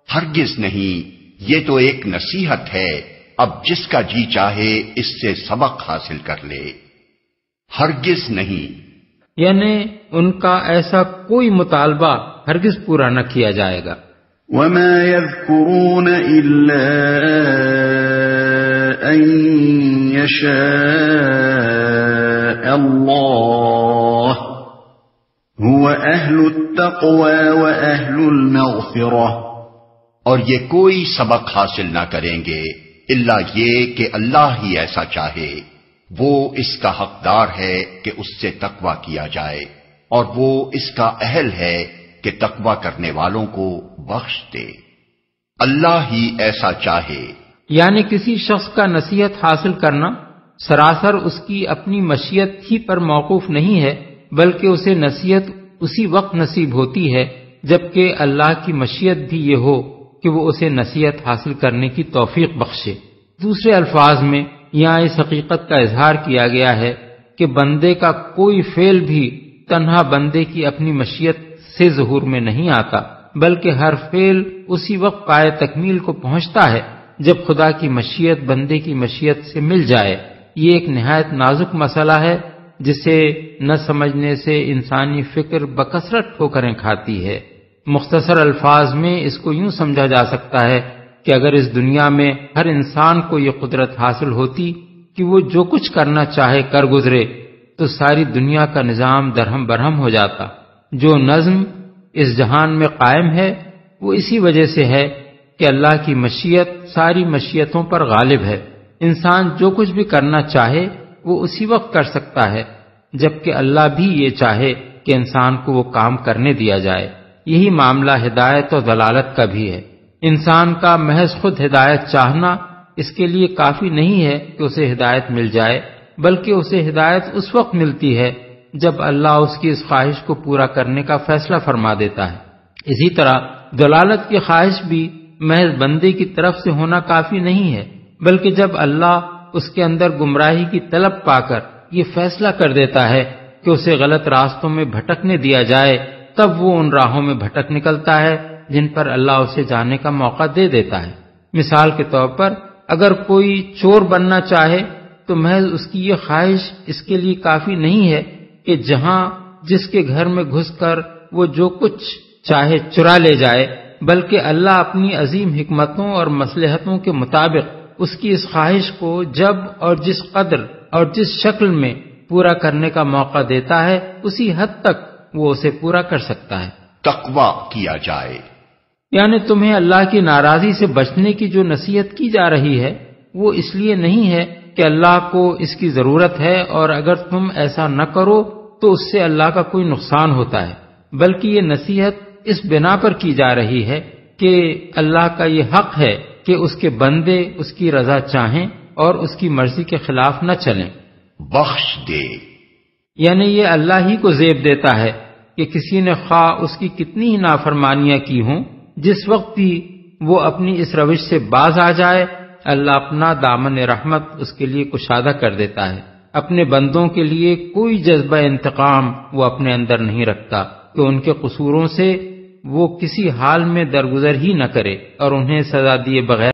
ہرگز نہیں، یہ تو ایک نصیحت ہے، اب جس کا جی چاہے اس سے سبق حاصل کر لے۔ ہرگز نہیں، یعنی ان کا ایسا کوئی مطالبہ ہرگز پورا نہ کیا جائے گا۔ وما يذكرون إلا أن يشاء الله هو أهل التقوى وأهل المغفرة۔ اور یہ کوئی سبق حاصل نہ کریں گے الا یہ کہ اللہ ہی ایسا چاہے، وہ اس کا حقدار ہے کہ اس سے تقوی کیا جائے، اور وہ اس کا اہل ہے کہ تقوی کرنے والوں کو بخش دے۔ اللہ ہی ایسا چاہے، یعنی کسی شخص کا نصیحت حاصل کرنا سراسر اس کی اپنی مشیت ہی پر موقوف نہیں ہے، بلکہ اسے نصیحت اسی وقت نصیب ہوتی ہے جبکہ اللہ کی مشیت بھی یہ ہو کہ وہ اسے نصیحت حاصل کرنے کی توفیق بخشے۔ دوسرے الفاظ میں یہاں اس حقیقت کا اظہار کیا گیا ہے کہ بندے کا کوئی فعل بھی تنہا بندے کی اپنی مشیت سے ظہور میں نہیں آتا، بلکہ ہر فعل اسی وقت پائے تکمیل کو پہنچتا ہے جب خدا کی مشیت بندے کی مشیت سے مل جائے۔ یہ ایک نہایت نازک مسئلہ ہے جسے نہ سمجھنے سے انسانی فکر بکثرت ٹھوکریں کھاتی ہے۔ مختصر الفاظ میں اس کو یوں سمجھا جا سکتا ہے کہ اگر اس دنیا میں ہر انسان کو یہ قدرت حاصل ہوتی کہ وہ جو کچھ کرنا چاہے کر گزرے تو ساری دنیا کا نظام درہم برہم ہو جاتا۔ جو نظم اس جہان میں قائم ہے وہ اسی وجہ سے ہے کہ اللہ کی مشیت ساری مشیتوں پر غالب ہے۔ انسان جو کچھ بھی کرنا چاہے وہ اسی وقت کر سکتا ہے جبکہ اللہ بھی یہ چاہے کہ انسان کو وہ کام کرنے دیا جائے۔ یہی معاملہ ہدایت اور ضلالت کا بھی ہے۔ انسان کا محض خود ہدایت چاہنا اس کے لیے کافی نہیں ہے کہ اسے ہدایت مل جائے، بلکہ اسے ہدایت اس وقت ملتی ہے جب اللہ اس کی اس خواہش کو پورا کرنے کا فیصلہ فرما دیتا ہے۔ اسی طرح ضلالت کی خواہش بھی محض بندے کی طرف سے ہونا کافی نہیں ہے، بلکہ جب اللہ اس کے اندر گمراہی کی طلب پا کر یہ فیصلہ کر دیتا ہے کہ اسے غلط راستوں میں بھٹکنے دیا جائے، تب وہ ان راہوں میں بھٹک نکلتا ہے جن پر اللہ اسے جانے کا موقع دے دیتا ہے۔ مثال کے طور پر اگر کوئی چور بننا چاہے تو محض اس کی یہ خواہش اس کے لیے کافی نہیں ہے کہ جس کے گھر میں گھس کر وہ جو کچھ چاہے چرا لے جائے، بلکہ اللہ اپنی عظیم حکمتوں اور مصلحتوں کے مطابق اس کی اس خواہش کو جب اور جس قدر اور جس شکل میں پورا کرنے کا موقع دیتا ہے اسی حد تک وہ اسے پورا کر سکتا ہے۔ تقویٰ کیا جائے، یعنی تمہیں اللہ کی ناراضی سے بچنے کی جو نصیحت کی جا رہی ہے وہ اس لیے نہیں ہے کہ اللہ کو اس کی ضرورت ہے اور اگر تم ایسا نہ کرو تو اس سے اللہ کا کوئی نقصان ہوتا ہے، بلکہ یہ نصیحت اس بنا پر کی جا رہی ہے کہ اللہ کا یہ حق ہے کہ اس کے بندے اس کی رضا چاہیں اور اس کی مرضی کے خلاف نہ چلیں۔ بخش دے، یعنی یہ اللہ ہی کو زیب دیتا ہے کہ کسی نے خواہ اس کی کتنی ہی نافرمانیاں کی ہوں، جس وقت بھی وہ اپنی اس روش سے باز آ جائے اللہ اپنا دامن رحمت اس کے لیے کشادہ کر دیتا ہے۔ اپنے بندوں کے لیے کوئی جذبہ انتقام وہ اپنے اندر نہیں رکھتا کہ ان کے قصوروں سے وہ کسی حال میں درگزر ہی نہ کرے اور انہیں سزا دیے بغیر